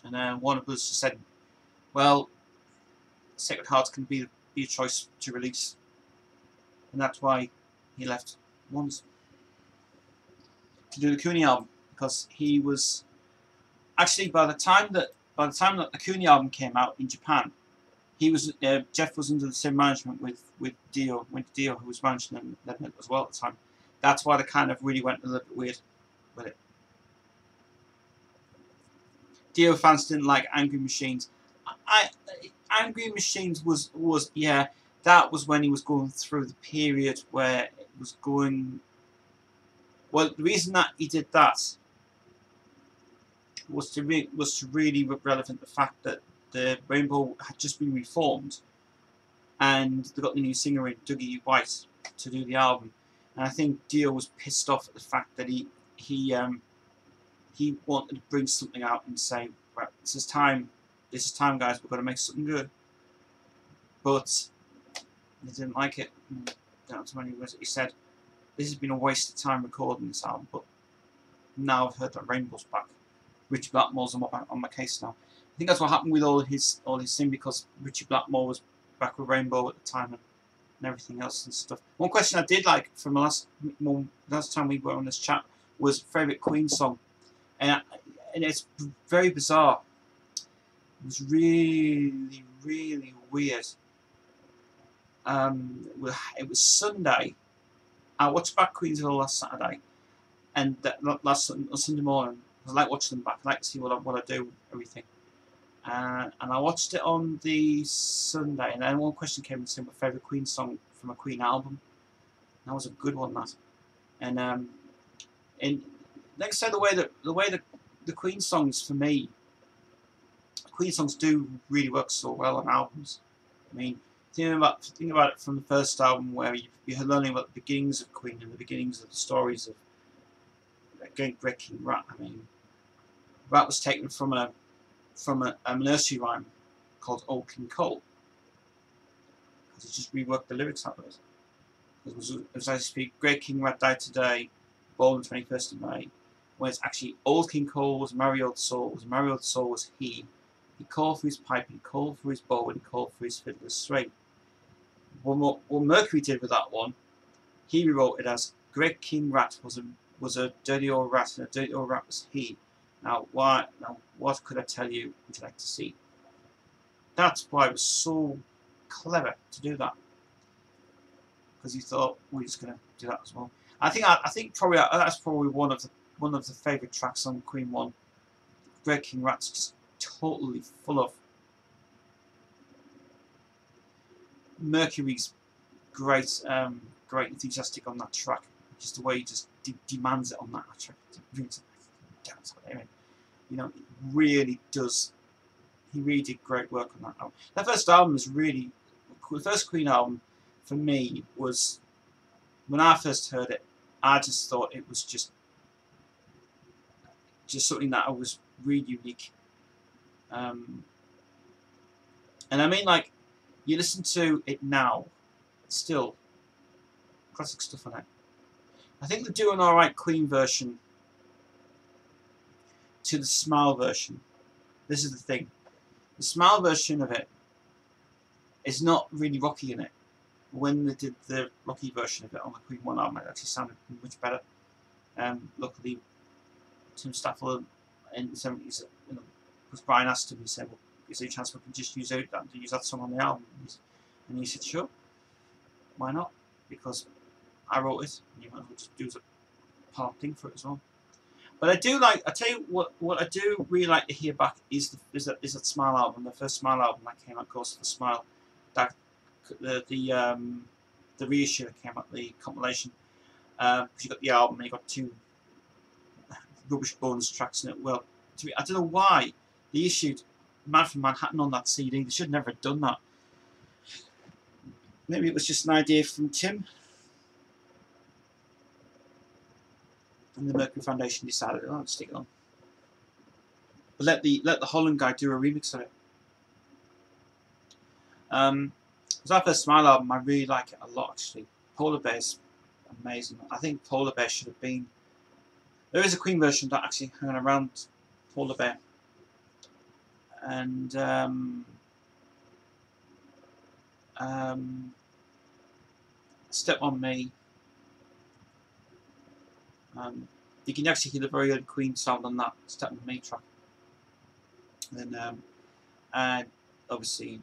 and Warner Bros. Just said, well, Sacred Heart's can be a choice to release, and that's why he left Warner's to do the Cooney album, because he was actually by the time that the Cooney album came out in Japan, he was Jeff was under the same management with Dio, who was managing them as well at the time. That's why they kind of really went a little bit weird with it. Dio fans didn't like Angry Machines. Angry Machines was yeah, that was when he was going through the period where it was going. Well, the reason that he did that was to really relevant the fact that the Rainbow had just been reformed, and they got the new singer in, Dougie White, to do the album. And I think Dio was pissed off at the fact that he wanted to bring something out and say, right, this is time, guys, we've got to make something good. But they didn't like it. That's when he said, this has been a waste of time recording this album, but now I've heard that Rainbow's back. Richie Blackmore's on my case now. I think that's what happened with all his thing, because Richie Blackmore was back with Rainbow at the time and everything else and stuff. One question I did like from the last time we were on this chat was favourite Queen song, and it's very bizarre. It was really, really weird. It was Sunday. I watched back Queensville last Saturday, and last Sunday morning. I like watching them back. I like to see what I do, everything. And I watched it on the Sunday, and then one question came and said my favourite Queen song from a Queen album. That was a good one, that. And like I said, the way that the Queen songs for me, Queen songs do really work so well on albums. I mean, think about it from the first album, where you're learning about the beginnings of Queen and the beginnings of the stories of Great King Rat. I mean, Rat was taken from a nursery rhyme called Old King Cole, because he just reworked the lyrics out of it. It was I speak, Great King Rat died today, born on the 21st of May, when it's actually Old King Cole was a merry old soul, was he. He called for his pipe, he called for his bow, and he called for his fiddler's string. What Mercury did with that one, he rewrote it as Great King Rat was a dirty old rat, and a dirty old rat was he. Now what could I tell you would you like to see? That's why it was so clever to do that, because he thought we're just going to do that as well. I think probably that's probably one of the favourite tracks on Queen One. Great King Rat's just totally full of Mercury's great enthusiastic on that track. Just the way he just demands it on that track. You know, it really does. He really did great work on that album. That first album was really, the first Queen album for me was, when I first heard it, I just thought it was just something that was really unique. And I mean, like, you listen to it now, it's still classic stuff on it. I think they're doing alright Queen version to the Smile version. This is the thing. The Smile version of it is not really rocky in it. When they did the rocky version of it on the Queen One album, it actually sounded much better. Luckily, Tim Staffel in the 70s, because Brian asked him, he said, well, is there a chance we can just use that song on the album? And he said, sure, why not? Because I wrote it, and you might as well just do a part thing for it as well. But I do like. I tell you what I do really like to hear back is that Smile album, the first Smile album that came out, of course, the Smile, that the reissue that came out, the compilation. Because you got the album and you got 2 rubbish bonus tracks in it. Well, I don't know why they issued Man from Manhattan on that CD. They should never have done that. Maybe it was just an idea from Tim, and the Mercury Foundation decided, oh, let's stick it on. But let the Holland guy do a remix of it. It's our first Smile album. I really like it a lot, actually. Polar Bear's amazing. I think Polar Bear should have been. There is a Queen version that actually hanging around Polar Bear, and Step on Me. You can actually hear the very early Queen sound on that Step on Me track. And then, and obviously,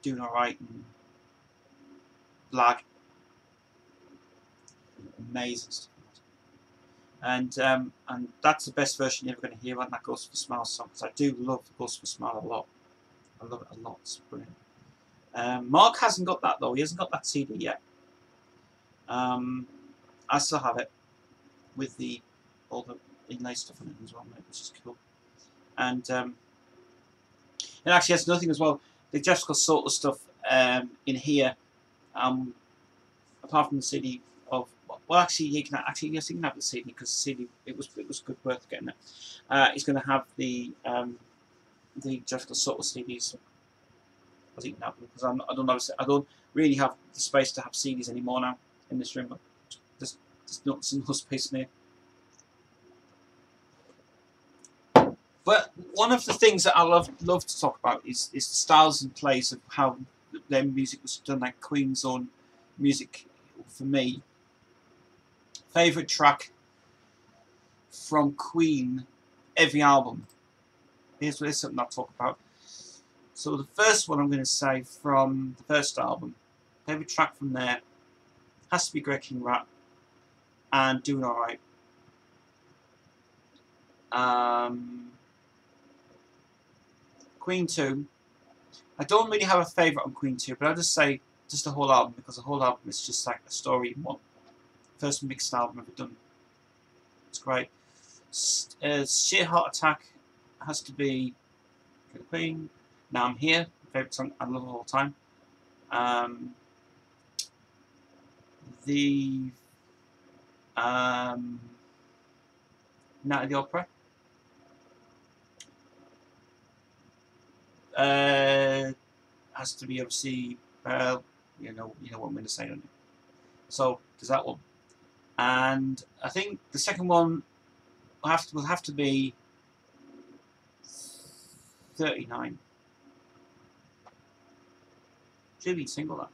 Doing Alright and Blag. Amazing stuff. And that's the best version you're ever going to hear on that Ghost of a Smile song, because I do love Ghost of a Smile a lot. I love it a lot. It's brilliant. Mark hasn't got that though. He hasn't got that CD yet. I still have it with all the inlay stuff on it as well, which is cool. And it actually has nothing as well. The Jessica sort of stuff in here, apart from the CD of. Well, actually, yes, he can have the CD, because the CD it was good worth getting it. He's going to have the Jessica sort of CDs. I think that because I don't really have the space to have CDs anymore now in this room. But there's not enough space in here. But one of the things that I love to talk about is the styles and plays of how their music was done, like Queen's own music. For me, favourite track from Queen, every album. Here's something I'll talk about. So the first one I'm going to say from the first album, favourite track from there, has to be Great King Rat and Doing Alright. Queen 2. I don't really have a favourite on Queen 2, but I'll just say just the whole album, because the whole album is just like a story in one. First mixed album ever done. It's great. Sheer Heart Attack has to be Queen. Now I'm Here, favourite song I love of all time. The Night of the Opera. Has to be obviously you know what I'm going to say on it. So there's that one, and I think the second one will have to be 39. Should be single that.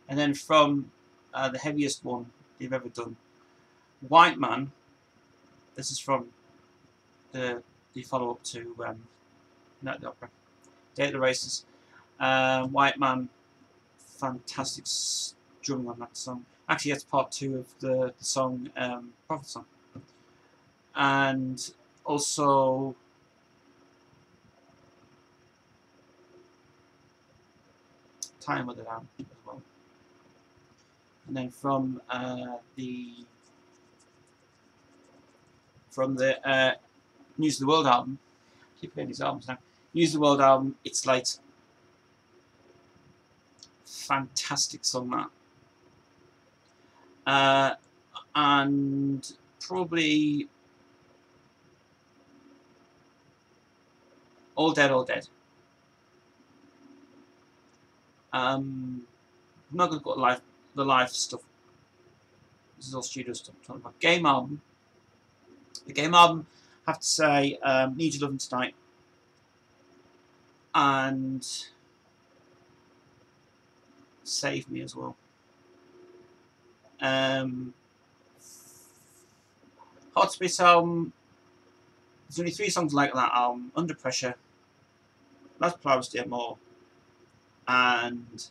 And then from the heaviest one they've ever done, White Man. This is from the follow-up to Night of the Opera, Day of the Races. White Man, fantastic drumming on that song. Actually, that's part 2 of the song Prophet Song. And also Time with It Down as well. And then from the News of the World album, I keep playing these albums now. News of the World album, It's Late. Fantastic song that. And probably All Dead, All Dead. I'm not going to put the live stuff. This is all studio stuff I'm talking about. Game album. The Game album, I have to say, Need Your Loving Tonight. And Save Me as well. Hot Space album. There's only 3 songs like that album. Under Pressure, Last Flowers Dear More, and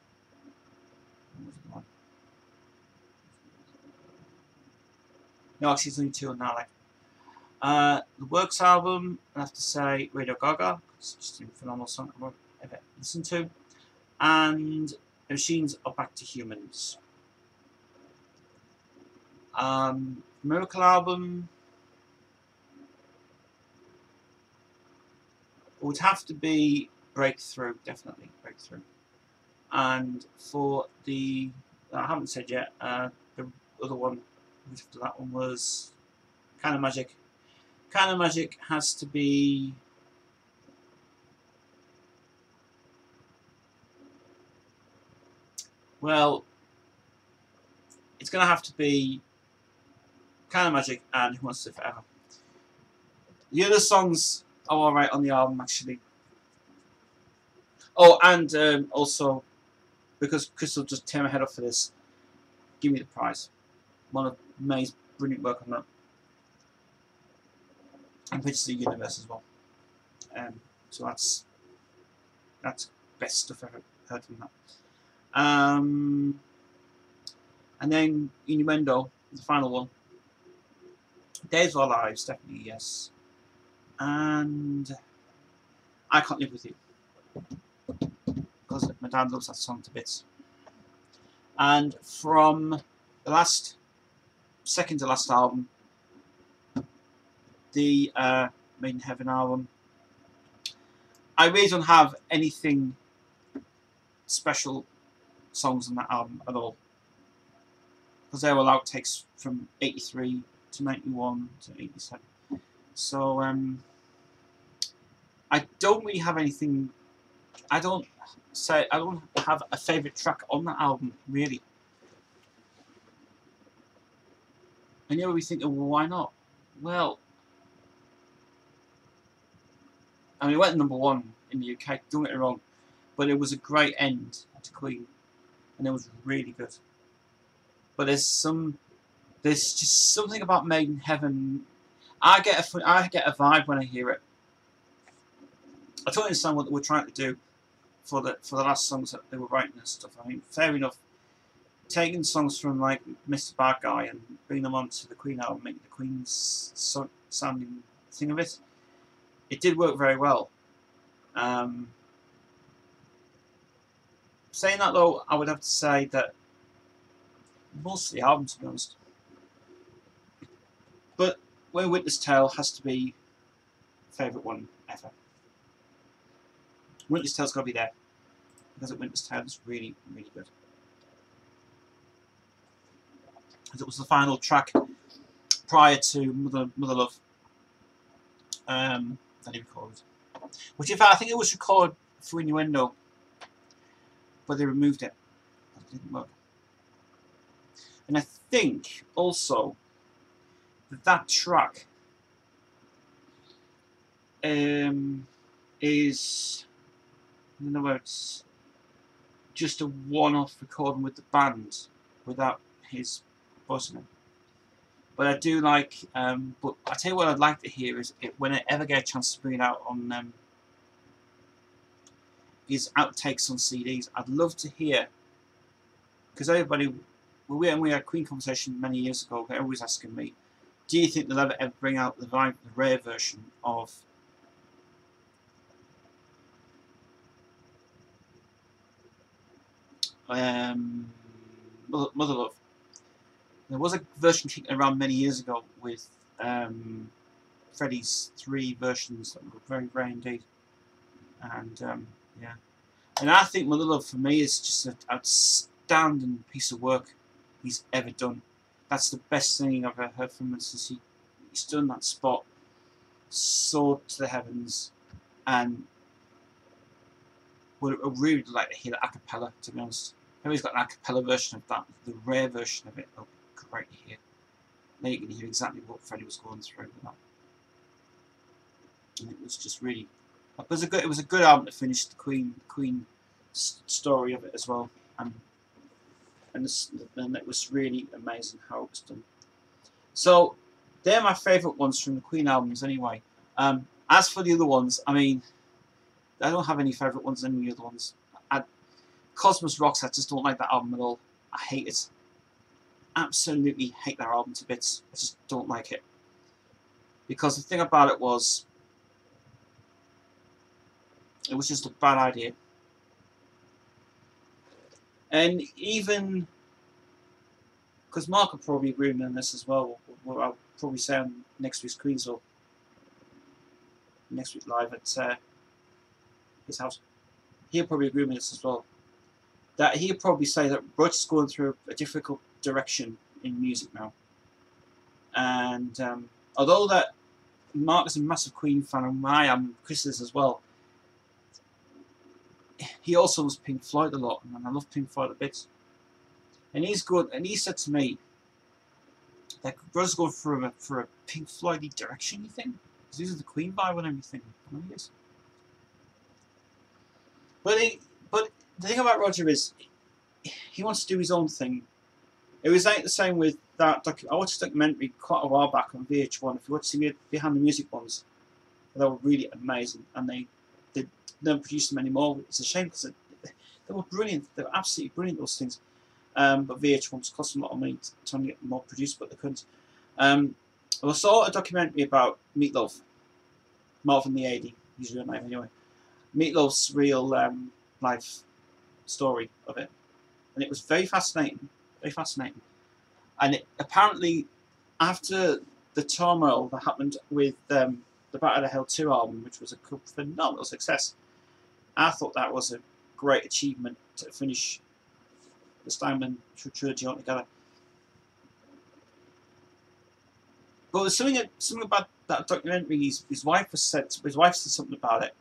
No, actually, there's only 2 on that. The Works album, I have to say Radio Gaga. It's just a phenomenal song I've ever listened to. And The Machines Are Back to Humans. Miracle album would have to be Breakthrough, definitely Breakthrough. And for the, I haven't said yet, the other one after that one was Kind of Magic. Kind of Magic has to be well, it's going to have to be Kind of Magic and Who Wants to Live Forever. The other songs are alright on the album, actually. Oh, and also, because Kris will just tear my head off for this, Give Me the Prize. One of May's brilliant work on that. And Pictures of the Universe as well. So that's best stuff I've ever heard from that. And then Innuendo, the final one. Days of Our Lives, definitely yes. And I Can't Live With You, because my dad loves that song to bits. And from the second to last album, the Made in Heaven album, I really don't have anything special songs on that album at all, because they were outtakes from 83 to 91 to 87. So I don't really have anything. I don't have a favourite track on that album, really. And you'll be thinking, well, why not? Well, I mean, it went #1 in the UK, don't get me wrong, but it was a great end to Queen, and it was really good. But there's just something about Made in Heaven. I get a vibe when I hear it. I totally understand what they were trying to do for the last songs that they were writing and stuff. I mean, fair enough. Taking songs from like Mr. Bad Guy and bringing them onto the Queen album, making the Queen's sounding thing of it. It did work very well. Saying that though, I would have to say that most of the album, to be honest. But When Winter's Tale has to be favourite one ever. Winter's Tale's got to be there, because Winter's Tale is really, really good. As it was the final track prior to Mother Love that he recorded. Which, in fact, I think it was recorded for Innuendo, but they removed it. It didn't work. And I think also that track is, in other words, just a one-off recording with the band without his voice in it. But I do like, but I tell you what I'd like to hear is when I ever get a chance to bring it out on his outtakes on CDs. I'd love to hear, because everybody, when we had a Queen conversation many years ago, they're always asking me, do you think they'll ever bring out the rare version of Mother Love? There was a version kicking around many years ago with Freddie's 3 versions that were very rare indeed. And yeah, and I think Mother Love for me is just an outstanding piece of work he's ever done. That's the best thing I've ever heard from him since he's done that spot, soared to the heavens, and would really like to hear the a cappella, to be honest. Maybe he's got an a cappella version of that, the rare version of it. Oh, great to hear. Now you can hear exactly what Freddie was going through with that. And it was just really, it was a good album to finish the Queen story of it as well. And it was really amazing how it was done. So they're my favourite ones from the Queen albums anyway. As for the other ones, I mean, I don't have any favourite ones in the other ones. Cosmos Rocks, I just don't like that album at all. I hate it. absolutely hate that album to bits. I just don't like it. Because the thing about it was just a bad idea. And even, because Mark will probably agree with me on this as well, what I'll probably say on next week's Queensville, next week live at his house, he'll probably agree with this as well. That he'll probably say that Roger's going through a difficult direction in music now. And although that Mark is a massive Queen fan, and I am, Kris is as well, he also was Pink Floyd a lot, and I love Pink Floyd a bit. And he's good, and he said to me that Roger's going for a Pink Floyd-y direction, you think? Because these are the Queen vibe and everything. No, he is. But the thing about Roger is, he wants to do his own thing. It was like the same with that. I watched a documentary quite a while back on VH1. If you watch the behind the music ones, they were really amazing, and they never produce them anymore. It's a shame because they were brilliant. They were absolutely brilliant, those things. But VH1 was costing a lot of money to get them more produced, but they couldn't. I saw a documentary about Meatloaf, Marvin the 80, his real name anyway. Meatloaf's real life story of it, and it was very fascinating, very fascinating. And apparently, after the turmoil that happened with the Battle of Hell 2 album, which was a phenomenal success, I thought that was a great achievement to finish the Steinman trilogy altogether. But there's something about that documentary. His wife said something about it,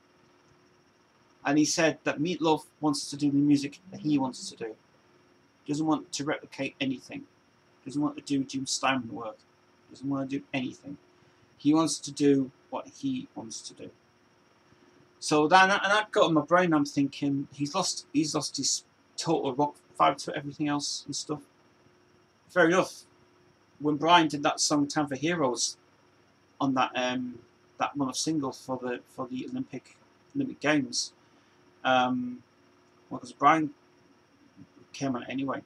and he said that Meatloaf wants to do the music that he wants to do. He doesn't want to replicate anything. He doesn't want to do Jim Steinman work. He doesn't want to do anything. He wants to do what he wants to do. So then, and that got in my brain. I'm thinking he's lost his total rock vibe to everything else and stuff. Fair enough. When Brian did that song "Time for Heroes" on that one of single for the Olympic Games, because Brian came on it anyway.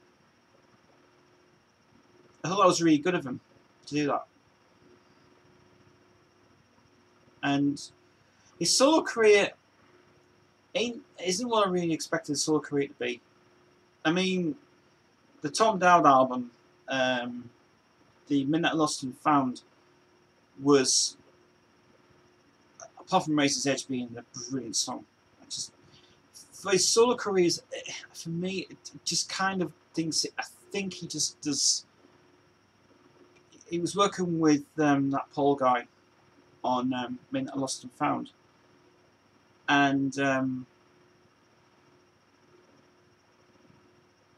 I thought that was really good of him to do that. And his solo career isn't what I really expected his solo career to be. I mean, the Tom Dowd album, the Midnight Lost and Found, was, apart from Razor's Edge being a brilliant song, for his solo careers, for me, it just kind of thinks. I think he just does. He was working with that Paul guy on Midnight Lost and Found, and then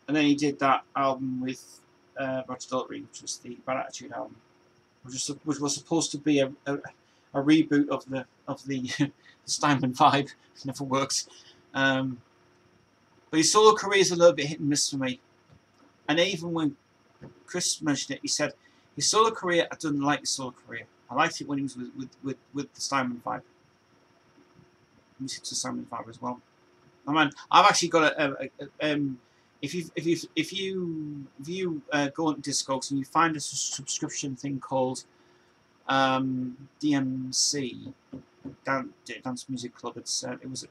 he did that album with Roger Daltrey, which was the Bad Attitude album, which was supposed to be a reboot of the Steinman vibe. It never works. But his solo career is a little bit hit and miss for me. And even when Kris mentioned it, he said his solo career, I didn't like his solo career. I liked it when he was with the Steinman vibe. Music to Steinman vibe as well. Oh man, I've actually got if you go on Discogs and you find a subscription thing called DMC, Dance Music Club. It was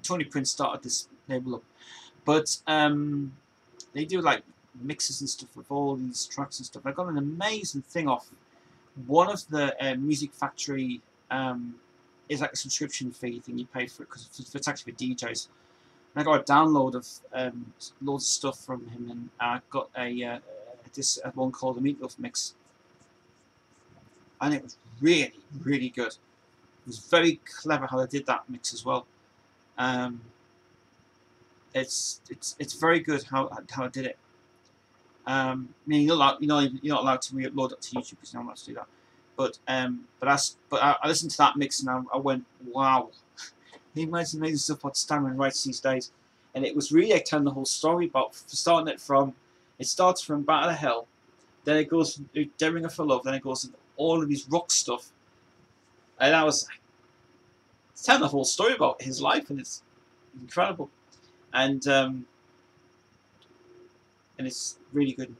Tony Prince started this label up, but they do like mixes and stuff of all these tracks and stuff. I got an amazing thing off one of the Music Factory. Is like a subscription fee thing you pay for it because it's actually for DJs. And I got a download of loads of stuff from him, and I got this one called the Meatloaf Mix, and it was really, really good. It was very clever how they did that mix as well. It's very good how I did it. I mean, you're not allowed to re-upload it to YouTube because you're not allowed to do that. But I listened to that mix and I went, wow. He makes amazing stuff about Steinman writes these days, and it was really telling the whole story about starting it from. It starts from Battle of Hell, then it goes to Dead Ringer for Love, then it goes to all of his rock stuff, and I was it's telling the whole story about his life, and it's incredible. And and it's really good.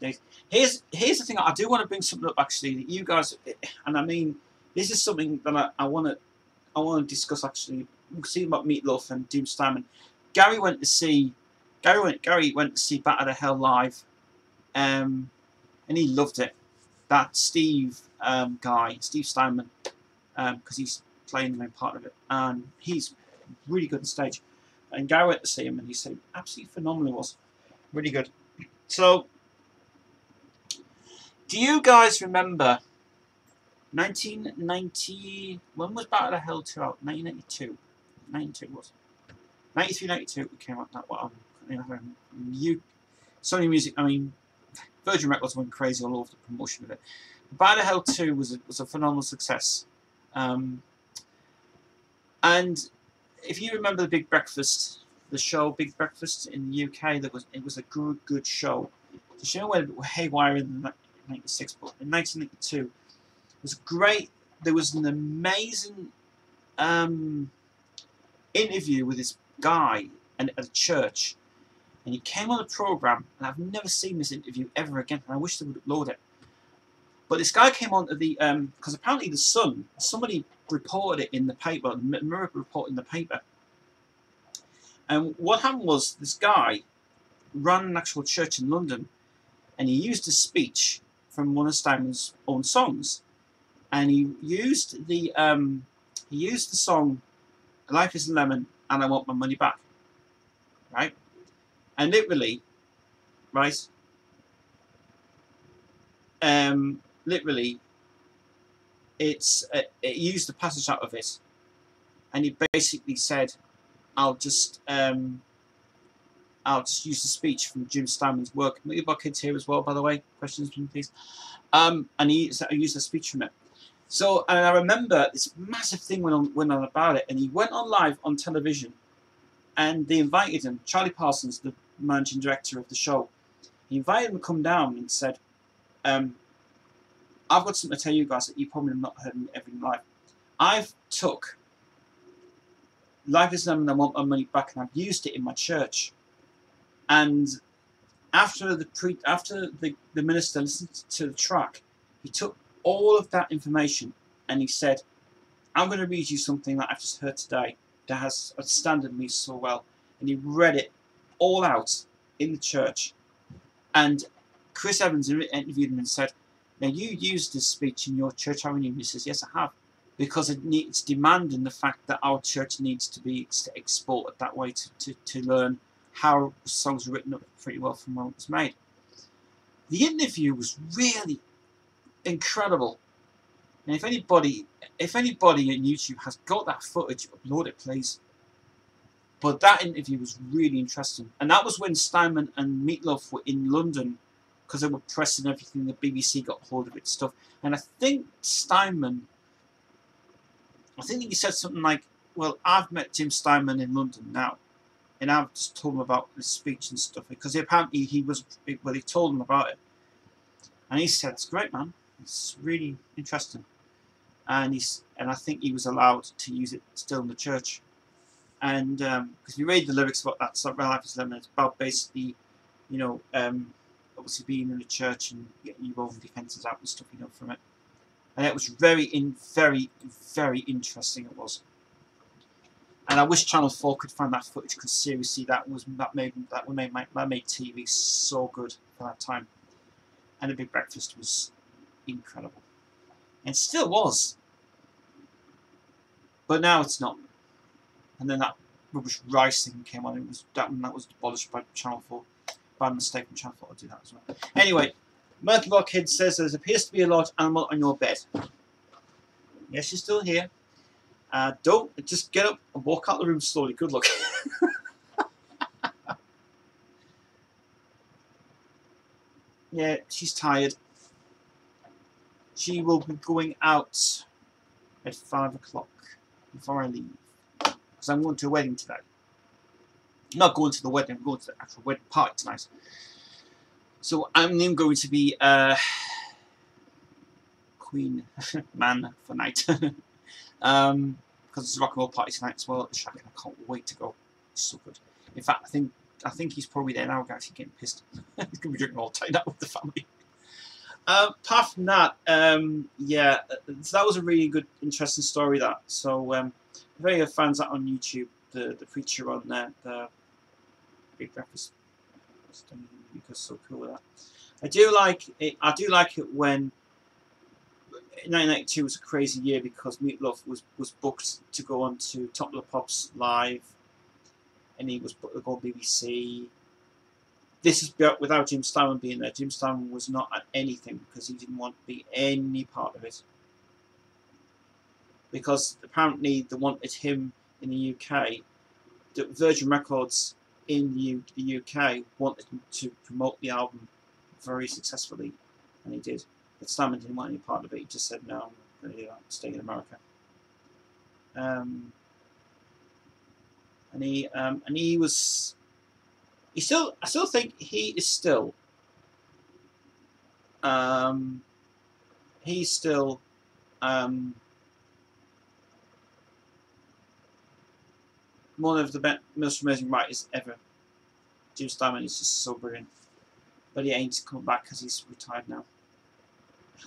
Here's the thing. I do want to bring something up actually that you guys, and I mean, this is something that I want to discuss actually. We'll see about Meatloaf and Doom Steinman. Gary went to see Bat Out of Hell live, and he loved it. That Steve guy, Steve Steinman, because he's playing the main part of it, and he's really good on stage. And Gary went to see him, and he said, absolutely phenomenal. It was really good. So, do you guys remember 1990? When was Bat Out of Hell 2 out? 1992. 92 was. 93, 92 it came out. That one. Sony Music. I mean, Virgin Records went crazy all over the promotion of it. Bat Out of Hell 2 was a phenomenal success. And if you remember the Big Breakfast, the show Big Breakfast in the UK, it was a good show. The show went haywire in 1996, but in 1992 it was great. There was an amazing interview with this guy at a church, and he came on the program, and I've never seen this interview ever again, and I wish they would upload it. But this guy came on to the because apparently the Sun, somebody reported it in the paper, the Mirror report in the paper. And what happened was this guy ran an actual church in London, and he used a speech from one of Steinman's own songs, and he used the song "Life Is a Lemon" and "I Want My Money Back," right? And literally, right? Literally, it used the passage out of it, and he basically said, I'll just use the speech from Jim Steinman's work. We've got kids here as well, by the way. Questions, please. And I used a speech from it. So, and I remember this massive thing went on about it, and he went on live on television, and they invited him. Charlie Parsons, the managing director of the show, he invited him to come down and said, I've got something to tell you guys that you probably have not heard ever in life. I've took Life Is Lemon, I Want My Money Back, and I've used it in my church. And after the minister listened to the track, he took all of that information and he said, I'm going to read you something that I've just heard today that has outstanded me so well. And he read it all out in the church. And Chris Evans interviewed him and said, now you used this speech in your church, haven't you? He says, yes, I have. Because it's demanding the fact that our church needs to be exported that way to learn how songs are written up pretty well from when it was made. The interview was really incredible. And if anybody on YouTube has got that footage, upload it, please. But that interview was really interesting. And that was when Steinman and Meatloaf were in London, because they were pressing everything. The BBC got hold of it and stuff. And I think Steinman, he said something like, well, I've met Jim Steinman in London now, and I've just told him about the speech and stuff, because apparently he told him about it. And he said, it's great, man. It's really interesting. And I think he was allowed to use it still in the church. And because you read the lyrics about that, so Life Is Lemon, it's about basically, obviously being in the church and getting your own defences out and stuff, from it. And it was very, very interesting. It was, and I wish Channel 4 could find that footage, because seriously, that made TV so good for that time. And The Big Breakfast was incredible, and still was. But now it's not. And then that rubbish rice thing came on. That was abolished by Channel 4. By mistake, from Channel 4 to do that as well. Anyway. Murky Bar Kid says there appears to be a large animal on your bed. Yes, you're still here. Don't just get up and walk out the room slowly. Good luck. Yeah, she's tired. She will be going out at 5 o'clock before I leave, because I'm going to a wedding today. I'm not going to the wedding. I'm going to the actual wedding party tonight. So I'm then going to be Queen man for night, because it's a rock and roll party tonight as well at the Shack, and I can't wait to go. It's so good. In fact, I think I think he's probably there now, actually getting pissed. He's going to be drinking all day now with the family. Apart from that, yeah, so that was a really good, interesting story, that. So, if any fans that on YouTube, the preacher on there, the Big Breakfast, because so cool with that. I do like it when 1992 was a crazy year because Meatloaf was booked to go on to Top of the Pops live, and he was booked to go on BBC. This is without Jim Steinman being there. Jim Steinman was not at anything because he didn't want to be any part of it. Because apparently they wanted him in the UK. The Virgin Records in the UK wanted him to promote the album very successfully, and he did. But Steinman didn't want any part of it. He just said, no, I'm going to do that. I'm staying in America. And he was... I still think he is still... he's still... one of the most amazing writers ever. Jim Steinman is just so brilliant. But he ain't coming back because he's retired now.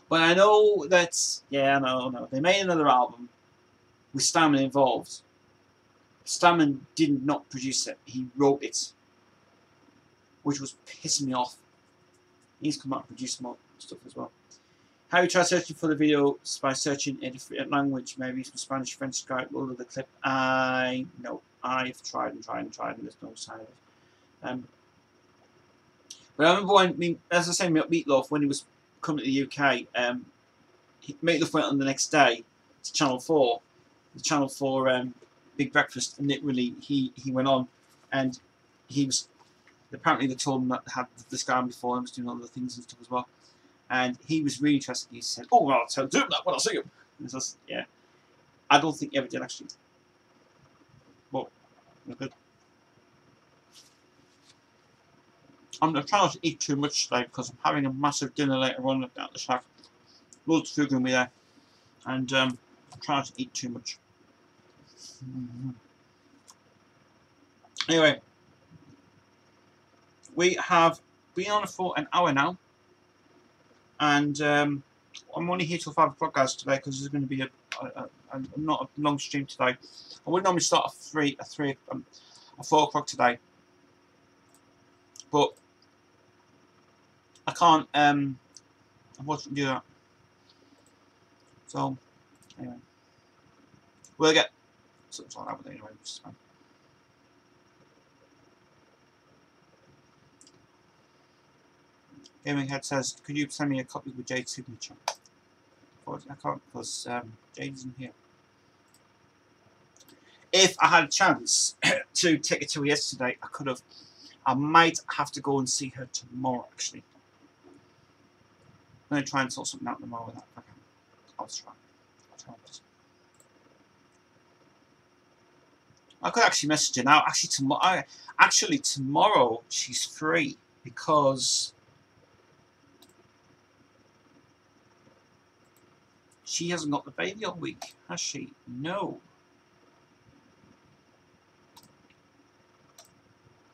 But I know that... Yeah, I know. They made another album with Steinman involved. Steinman did not produce it. He wrote it. Which was pissing me off. He's come out and produced more stuff as well. How you try searching for the video by searching in a different language, maybe from Spanish, French, Skype, all of the clip. No, I've tried and there's no sign of it. But I remember when, as I say, Meatloaf, when he was coming to the UK, Meatloaf went on the next day to Channel 4, the Channel 4 Big Breakfast, and literally he went on, and he was, apparently they told him that had this guy on before him, was doing other things and stuff as well. And he was really interested. He said, "Oh, well, I'll tell him that when I see him." And says, "Yeah, I don't think he ever did actually." But we're good. I'm going to try not to eat too much today because I'm having a massive dinner later on at the shack. Loads of food going to be there, and I'm trying not to eat too much. Anyway, we have been on for an hour now. And I'm only here till 5 o'clock, guys, today because there's going to be not a long stream today. I would normally start at 4 o'clock today, but I can't unfortunately do that. So anyway, we'll get something like that with it anyway, which is fine. Gaming Head says, could you send me a copy with Jade's signature? I can't because Jade isn't here. If I had a chance to take it to her yesterday, I could have. I might have to go and see her tomorrow, actually. I'm going to try and sort something out tomorrow with that. Okay. I'll try. I could actually message her now. Actually, tomorrow she's free because she hasn't got the baby all week, has she? No.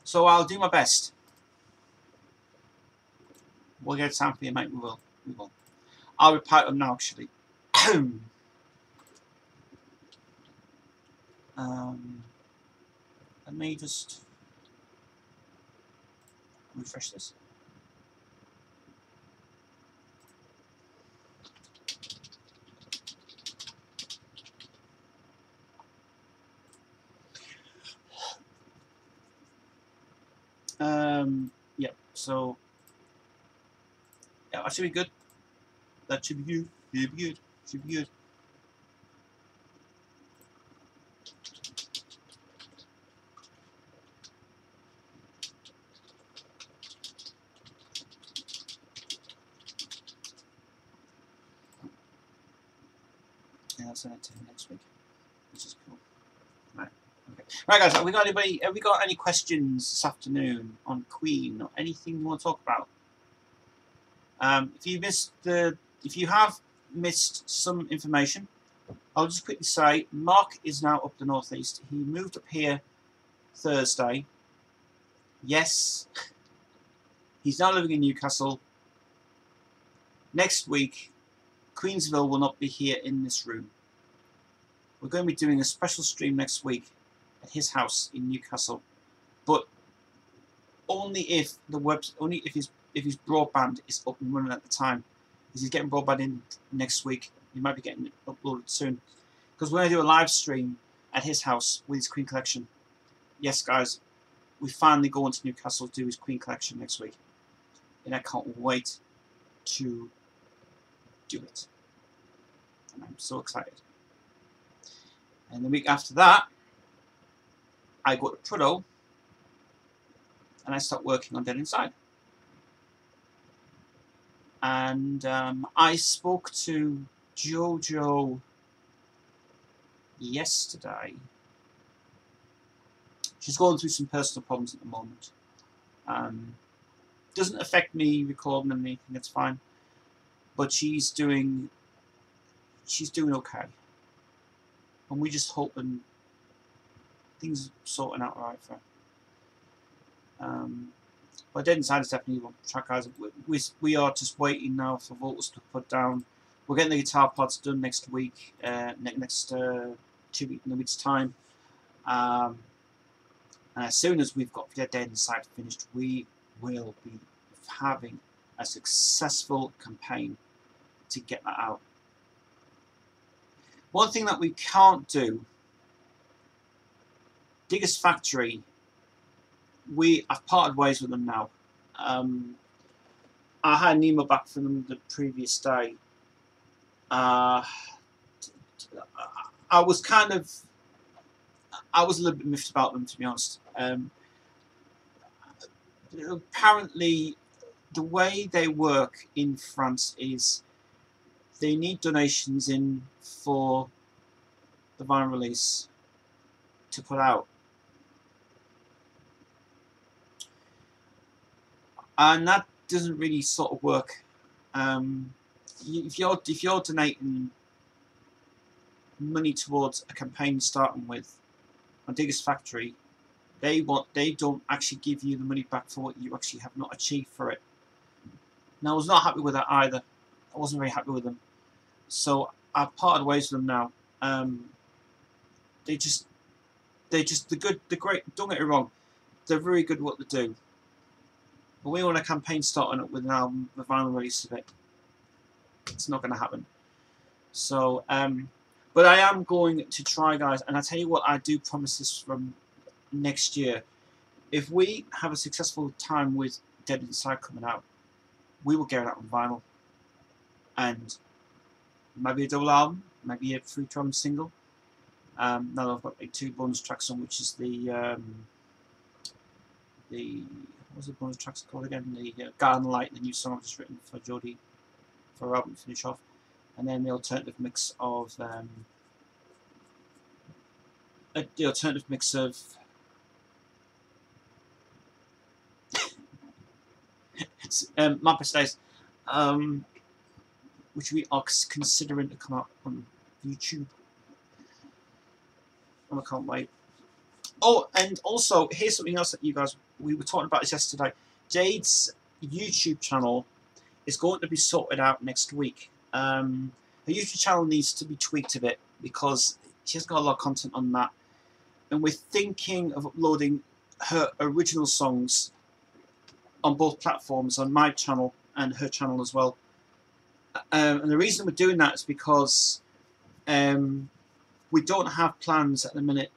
So I'll do my best. We'll get time for you, mate. We will. I'll reply to them now, actually. Let me just refresh this. Yeah, so yeah, that should be good. That should be good. Should be good. Should be good. Yeah, I'll send it to you next week, which is cool. Right. Okay. Right, guys. Have we got any questions this afternoon on Queen or anything you want to talk about? If you have missed some information, I'll just quickly say Mark is now up the northeast. He moved up here Thursday. Yes, he's now living in Newcastle. Next week, Queensville will not be here in this room. We're going to be doing a special stream next week at his house in Newcastle, but only if his broadband is up and running at the time. Because he's getting broadband in next week. He might be getting it uploaded soon. Because we're going to do a live stream at his house with his Queen collection. Yes, guys, we finally go into Newcastle to do his Queen collection next week, and I can't wait to do it. And I'm so excited. And the week after that, I go to Prudhoe and I start working on Dead Inside. And I spoke to Jojo yesterday. She's going through some personal problems at the moment. Doesn't affect me recording anything, it's fine. But she's doing okay. And we're just hoping things are sorting out right for her. But Dead Inside is definitely one track, guys. We are just waiting now for vocals to put down. We're getting the guitar parts done next week, next 2 weeks in a week's time. And as soon as we've got Dead Inside finished, we will be having a successful campaign to get that out. One thing that we can't do, Diggers Factory, we have parted ways with them now. I had an email back from them the previous day. I was a little bit miffed about them, to be honest. Apparently, the way they work in France is they need donations in for the vinyl release to put out. And that doesn't really sort of work. If you're donating money towards a campaign starting with on Diggers Factory, they don't actually give you the money back for what you actually have not achieved for it. Now I was not happy with that either. I wasn't very happy with them. So I've parted ways with them now. They're great. Don't get me wrong, they're very good at what they do. But we want a campaign starting up with an album, the vinyl release of it. It's not going to happen. So, but I am going to try, guys. And I tell you what, I do promise this from next year. If we have a successful time with Dead Inside coming out, we will get it out on vinyl. And maybe a double album, maybe a 3-drum single. Now I've got like 2 bonus tracks on, which is the what's the bonus tracks called again? The Garden Light, the new song I've just written for Jodie for her album to finish off, and then the alternative mix of Mappa Stays, which we are considering to come out on YouTube. And I can't wait. Oh, and also, here's something else that you guys, we were talking about this yesterday. Jade's YouTube channel is going to be sorted out next week. Her YouTube channel needs to be tweaked a bit because she has got a lot of content on that. And we're thinking of uploading her original songs on both platforms, on my channel and her channel as well. And the reason we're doing that is because we don't have plans at the minute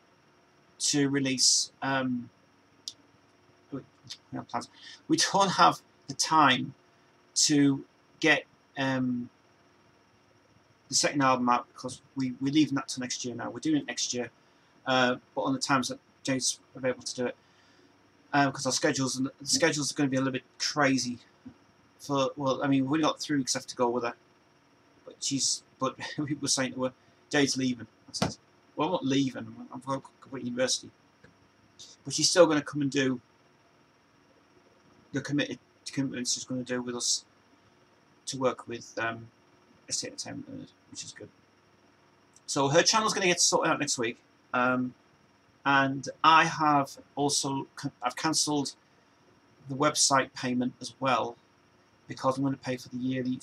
to release we don't have the time to get the second album out because we're leaving that to next year now. We're doing it next year, but on the times that Jade's able to do it, because our schedules are going to be a little bit crazy. Well, I mean, we've only got 3 weeks left to go with her, but people were saying to her, Jade's leaving. I said, well, I'm not leaving. I'm going to university. But she's still going to come and do the commitments she's going to do with us to work with Estate Entertainment, which is good. So her channel's going to get sorted out next week. And I have also, I've cancelled the website payment as well, because I'm going to pay for the yearly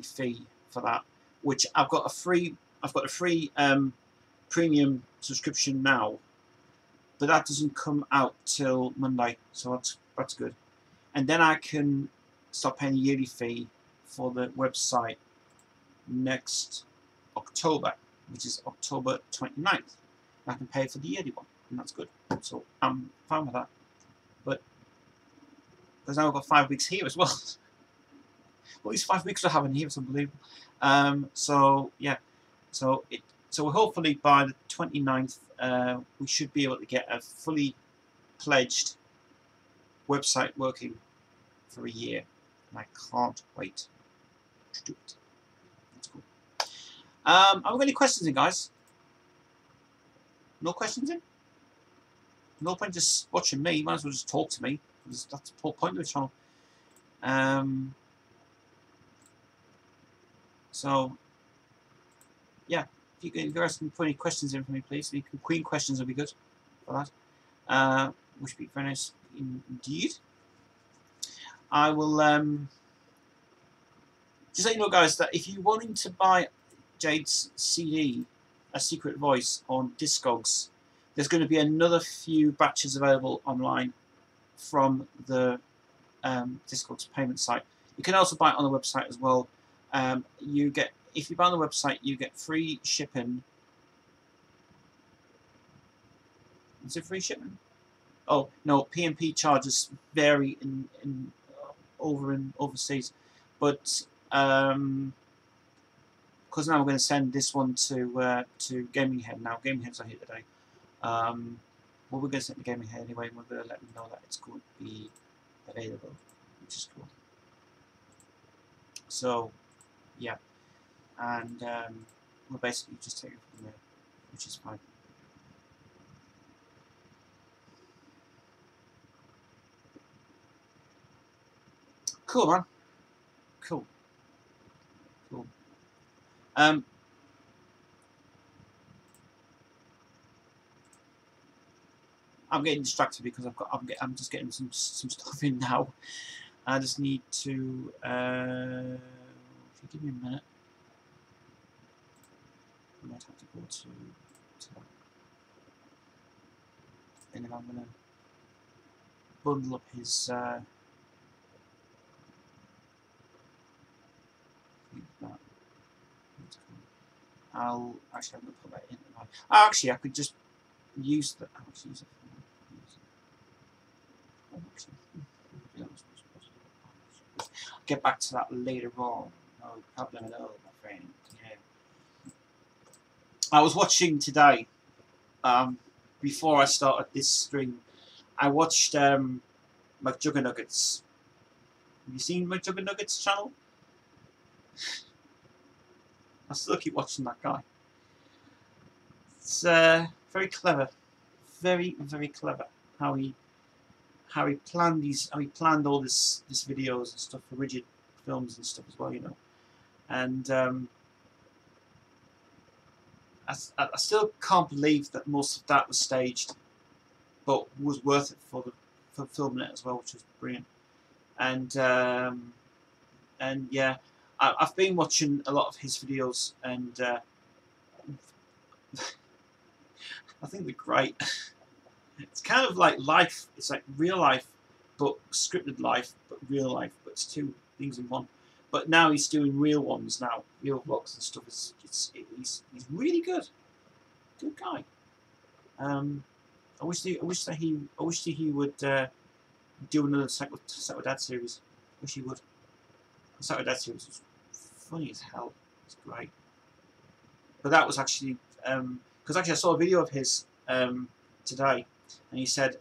fee for that, which I've got a free premium subscription now, but that doesn't come out till Monday, so that's good. And then I can start paying the yearly fee for the website next October, which is October 29th. I can pay for the yearly one, and that's good. So I'm fine with that. But because now I've got 5 weeks here as well. Well, these 5 weeks we're having here, it's unbelievable. So yeah, so hopefully by the 29th we should be able to get a fully pledged website working for a year, and I can't wait to do it. That's cool. Have we got any questions in, guys? No questions in? No point just watching me. You might as well just talk to me. That's the whole point of the channel. So, yeah, if you guys can put any questions in for me, please. Any Queen questions would be good for that. Which would be very nice indeed. I will just let you know, guys, that if you're wanting to buy Jade's CD, A Secret Voice, on Discogs, there's going to be another few batches available online from the Discogs payment site. You can also buy it on the website as well. You get, if you buy on the website, you get free shipping. Is it free shipping? Oh no, P&P charges vary in overseas, but because now we're going to send this one to Gaming Head now. Gaming Head's are here today. Well, we're going to send the Gaming Head anyway, and we're going to let them know that it's going to be available, which is cool. So, yeah, and we'll basically just take it from there, which is fine. Cool, man. Cool. Cool. I'm getting distracted because I'm just getting some stuff in now. I just need to if you give me a minute, I might have to go to that. And then I'm gonna bundle up his I'm gonna put that in. Actually, I could just use the. Get back to that later on. No problem at all, my friend. Yeah. I was watching today, before I started this stream, I watched McJuggernuggets. Have you seen McJuggernuggets channel? I still keep watching that guy. It's very clever, very clever how he planned all this videos and stuff for Rigid Films and stuff as well, you know. And I still can't believe that most of that was staged, but was worth it for filming it as well, which was brilliant. And yeah, I've been watching a lot of his videos, and I think they're great. It's kind of like life. It's like real life, but scripted life, but real life. But it's two things in one. But now he's doing real ones now, real vlogs and stuff. He's really good. Good guy. I wish that he would do another Set with Dad series. Wish he would. The Set with Dad series was funny as hell. It's great. But that was actually because actually I saw a video of his today, and he said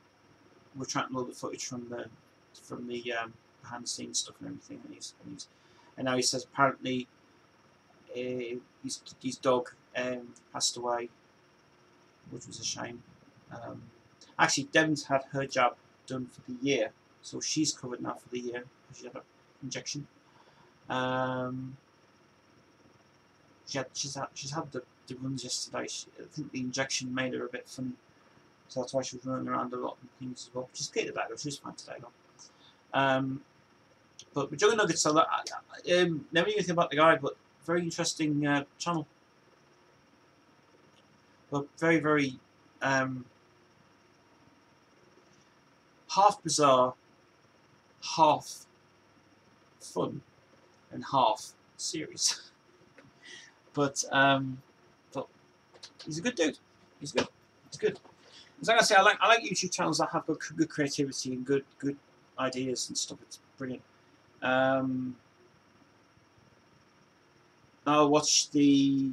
we're trying to load the footage from the behind the scenes stuff and everything, and now he says apparently his dog passed away, which was a shame. Actually, Devon's had her jab done for the year, so she's covered now for the year. She had an injection. She's had the runs yesterday. I think the injection made her a bit funny, so that's why she was running around a lot and things as well. She's cleared it out. She's fine today though. But we're doing nuggets, so that never knew anything about the guy, but very interesting channel. But very, very half bizarre, half fun, and half serious. But he's a good dude. He's good. He's good. As I say, I like YouTube channels that have good creativity and good ideas and stuff. It's brilliant. I watched the.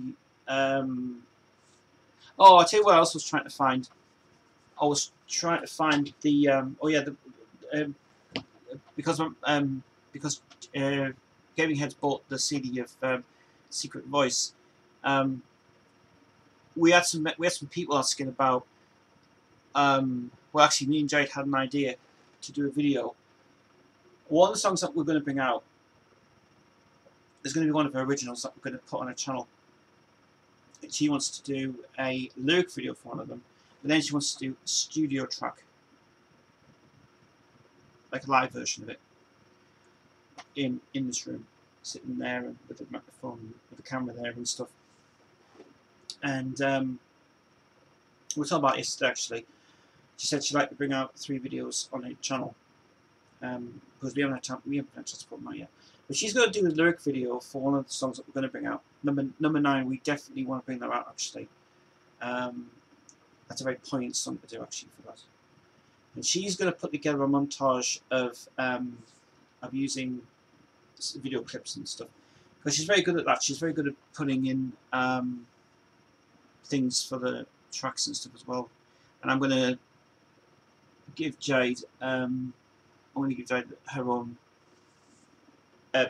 Oh, I'll tell you what else I was trying to find. I was trying to find the. Oh yeah, the because Gaming Heads bought the CD of Secret Voice. We had some people asking about. Well, actually, me and Jade had an idea to do a video. One of the songs that we're going to bring out is going to be one of her originals that we're going to put on her channel. And she wants to do a lyric video for one of them, but then she wants to do a studio track, like a live version of it, in this room, sitting there and with the microphone, with the camera there and stuff. And we were talking about it yesterday actually. She said she'd like to bring out 3 videos on her channel. Because we haven't had time to put them out yet. But she's going to do a lyric video for one of the songs that we're going to bring out. Number 9, we definitely want to bring that out actually. That's a very poignant song to do actually for that. And she's going to put together a montage of using video clips and stuff. Because she's very good at that. She's very good at putting in things for the tracks and stuff as well. And I'm going to give Jade. I'm going to give Jade her own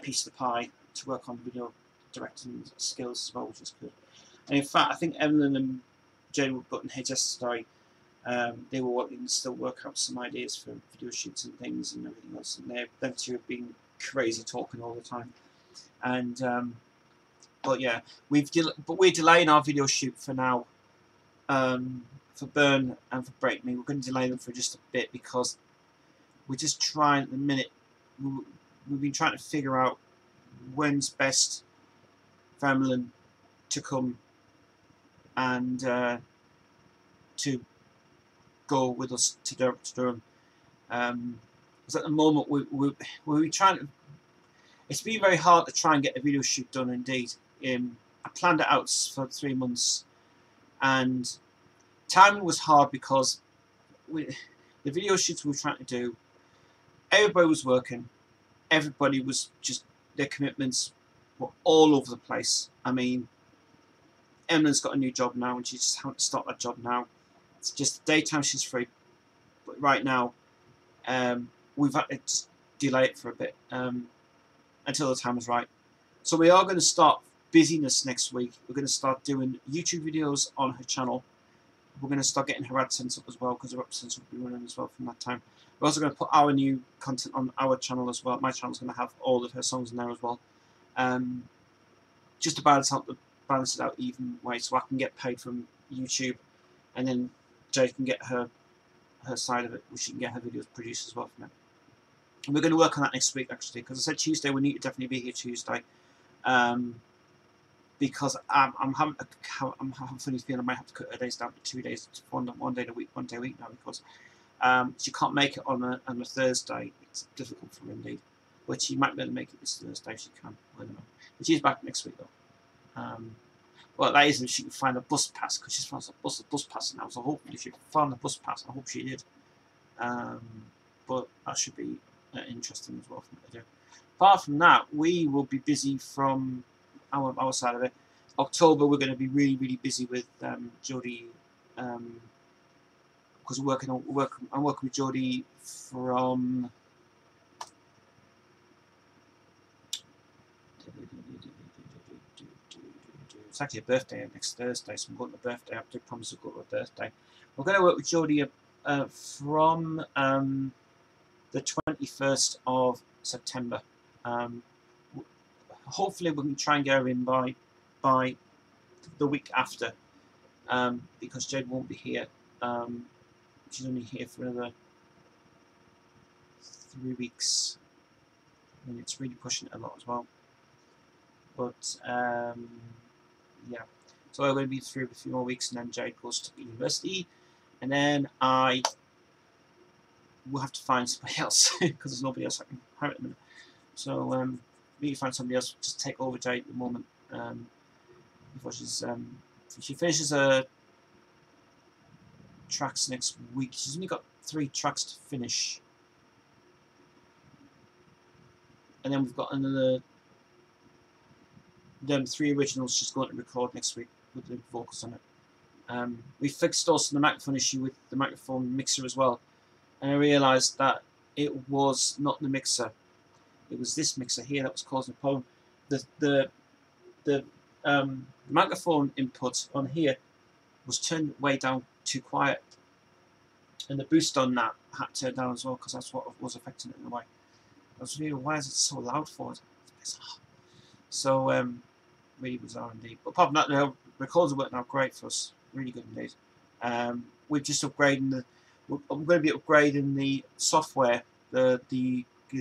piece of the pie to work on video directing skills as well, which is good. And in fact, I think Evelyn and Jade were butting heads yesterday. They were wanting to still work out some ideas for video shoots and things and everything else. And them two have been crazy talking all the time. And but yeah, we're delaying our video shoot for now. For Burn and for Break Me, we're going to delay them for just a bit because we're just trying at the minute. We've been trying to figure out when's best for Emlyn to come and to go with us to Durham. Because at the moment we're trying to. It's been very hard to try and get a video shoot done. Indeed, I planned it out for 3 months, and timing was hard because the video shoots we were trying to do, everybody was working, everybody was just, their commitments were all over the place. I mean, Emma's got a new job now and she's just having to start that job now. It's just the daytime she's free, but right now we've had to just delay it for a bit until the time is right. So we are going to start busyness next week. We're going to start doing YouTube videos on her channel. We're going to start getting her AdSense up as well, because her AdSense will be running as well from that time. We're also going to put our new content on our channel as well. My channel's going to have all of her songs in there as well. Just to balance it out even way, so I can get paid from YouTube, and then Jade can get her side of it, which she can get her videos produced as well from it. And we're going to work on that next week actually, because I said Tuesday we need to definitely be here Tuesday. Because I'm having a funny feeling I might have to cut her days down to 2 days, one day a week now, because she can't make it on a Thursday. It's difficult for her indeed, but she might be able to make it this Thursday if she can. I don't know. But she's back next week though. Well, that is if she can find a bus pass, because she's found a bus pass now. So hopefully she can find the bus pass. I hope she did. But that should be interesting as well for me to do. Apart from that, we will be busy from our side of it. October we're going to be really busy with Jodie, because I'm working with Jodie from it's actually a birthday next Thursday, so I'm going to a birthday. I did promise to go to a birthday. We're going to work with Jodie from the 21st of September. Hopefully we can try and get her in by the week after, because Jade won't be here. She's only here for another 3 weeks. And it's really pushing it a lot as well. But yeah, so I'm going to be through a few more weeks, and then Jade goes to university, and then I will have to find somebody else because there's nobody else I can hire at the minute. So we need to find somebody else to take over Jade at the moment before she finishes her tracks next week. She's only got 3 tracks to finish, and then we've got another. Them 3 originals she's going to record next week with the vocals on it. We fixed also the microphone issue with the microphone mixer as well, and I realised that it was not the mixer, it was this mixer here that was causing the problem. The microphone input on here was turned way down too quiet, and the boost on that had to turn down as well, because that's what was affecting it in a way. I was really, why is it so loud for it? It's bizarre. So really bizarre indeed. But apart from that, the records are working out great for us. Really good indeed. We're just upgrading I'm going to be upgrading the software, the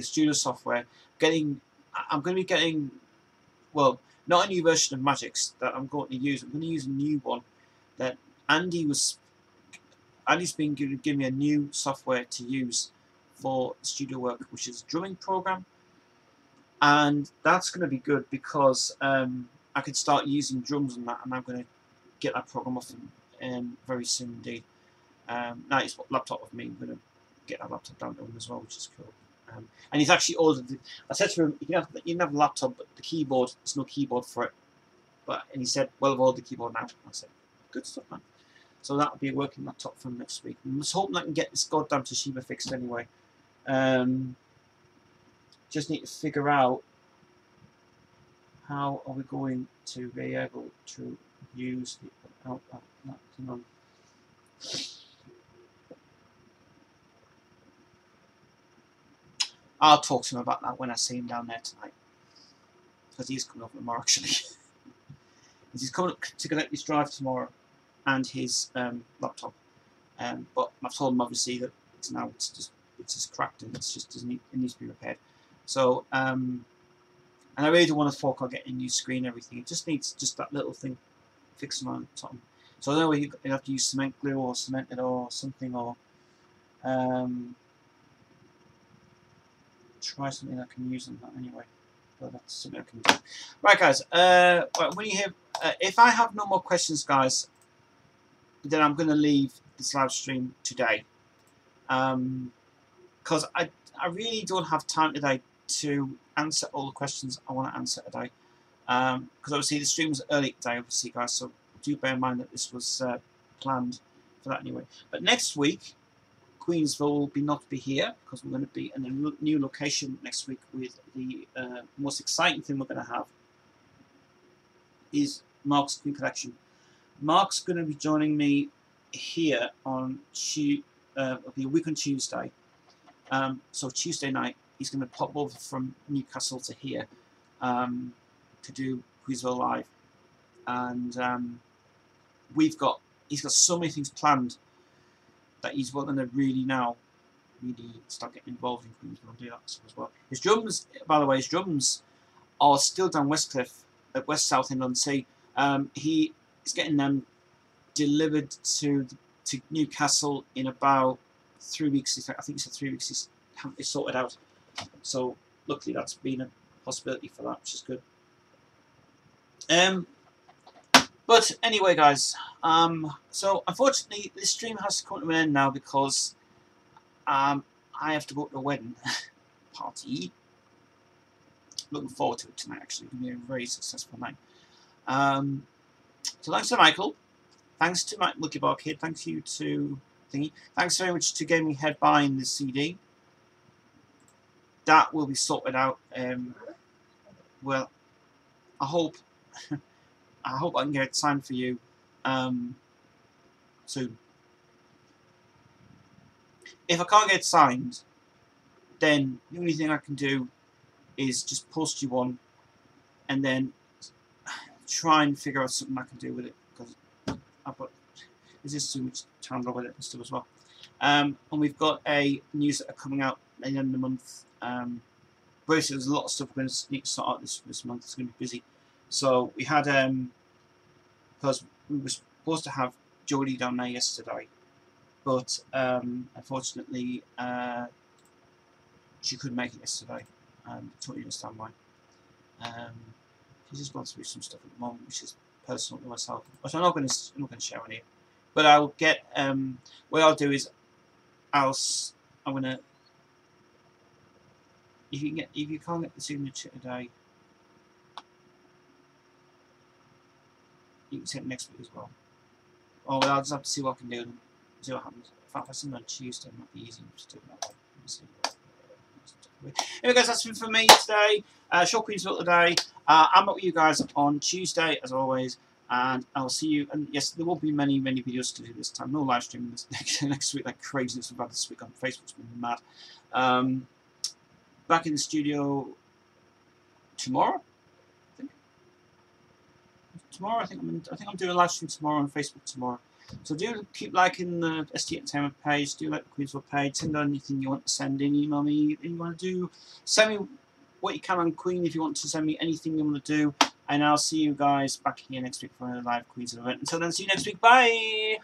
studio software. I'm going to be getting, well, not a new version of Magix that I'm going to use. I'm going to use a new one that Andy's been giving me a new software to use for studio work, which is a drumming program. And that's going to be good because I could start using drums on that, and I'm going to get that program off very soon indeed. Now it's laptop with me. I'm going to get that laptop down to him as well, which is cool. And he's actually ordered. I said to him, you can have a laptop, but the keyboard, there's no keyboard for it. And he said, well, I've ordered the keyboard now. I said, good stuff, man. So that'll be a working laptop from next week. I'm just hoping I can get this goddamn Toshiba fixed anyway. Just need to figure out how are we going to be able to use the output. I'll talk to him about that when I see him down there tonight, because he's coming over tomorrow actually. He's coming up to collect his drive tomorrow and his laptop. But I've told him obviously that it's just cracked and it needs to be repaired. So and I really don't want to fork out getting a new screen and everything. It just needs just that little thing fixing on top. So I don't know whether you have to use cement glue or cemented or something, or try something I can use on that anyway. But that's something I can do. Right, guys. When you hear, if I have no more questions, guys, then I'm going to leave this live stream today, because I really don't have time today to answer all the questions I want to answer today. Because obviously the stream was early today, obviously, guys. So do bear in mind that this was planned for that anyway. But next week, Queensville will not be here, because we're going to be in a new location next week. With the most exciting thing we're going to have is Mark's Queen Collection. Mark's going to be joining me here on it'll be a week on Tuesday. So Tuesday night he's going to pop over from Newcastle to here to do Queensville Live, and he's got so many things planned that he's wanting to really start getting involved in Queensville and do that as well. His drums, by the way, are still down Westcliff at West South Inland Sea. He is getting them delivered to Newcastle in about 3 weeks. I think he said 3 weeks. He's sorted out. So luckily that's been a possibility for that, which is good. But anyway, guys, so unfortunately this stream has to come to an end now, because I have to go to a wedding party. Looking forward to it tonight, actually. It's going to be a very successful night. So thanks to Michael. Thanks to Mike Lucky Bar Kid. Thanks you to Thingy. Thanks very much to Gaming Head buying the CD. That will be sorted out. Well, I hope I can get it signed for you soon. If I can't get it signed, then the only thing I can do is just post you one, and then try and figure out something I can do with it, because there's just too much to handle with it and stuff as well. And we've got a newsletter coming out the end of the month. Basically, there's a lot of stuff we're going to need to sort out this month. It's going to be busy. So we had because we were supposed to have Jodie down there yesterday, but unfortunately she couldn't make it yesterday. Totally understand why. She's just going through some stuff at the moment, which is personal to myself, which I'm not going to share on here. But I'll get what I'll do is I'm gonna, if you can't get the signature today, you can take it next week as well. Oh well, I'll just have to see what I can do and see what happens. If I send it on Tuesday, it might be easy to do it that way. Anyway guys, that's it for me today. Short Queensville today. I'm up with you guys on Tuesday as always, and I'll see you. And yes, there will be many videos to do this time. No live streaming this next week like craziness we've had this week on Facebook's been mad. Back in the studio tomorrow. I think I'm doing a live stream tomorrow on Facebook tomorrow. So do keep liking the ST Entertainment page, do like the Queensville page, send on anything you want to send in, email me anything you want to do, send me what you can on Queen if you want to send me anything you want to do, and I'll see you guys back here next week for another live Queensville event. Until then, see you next week, bye!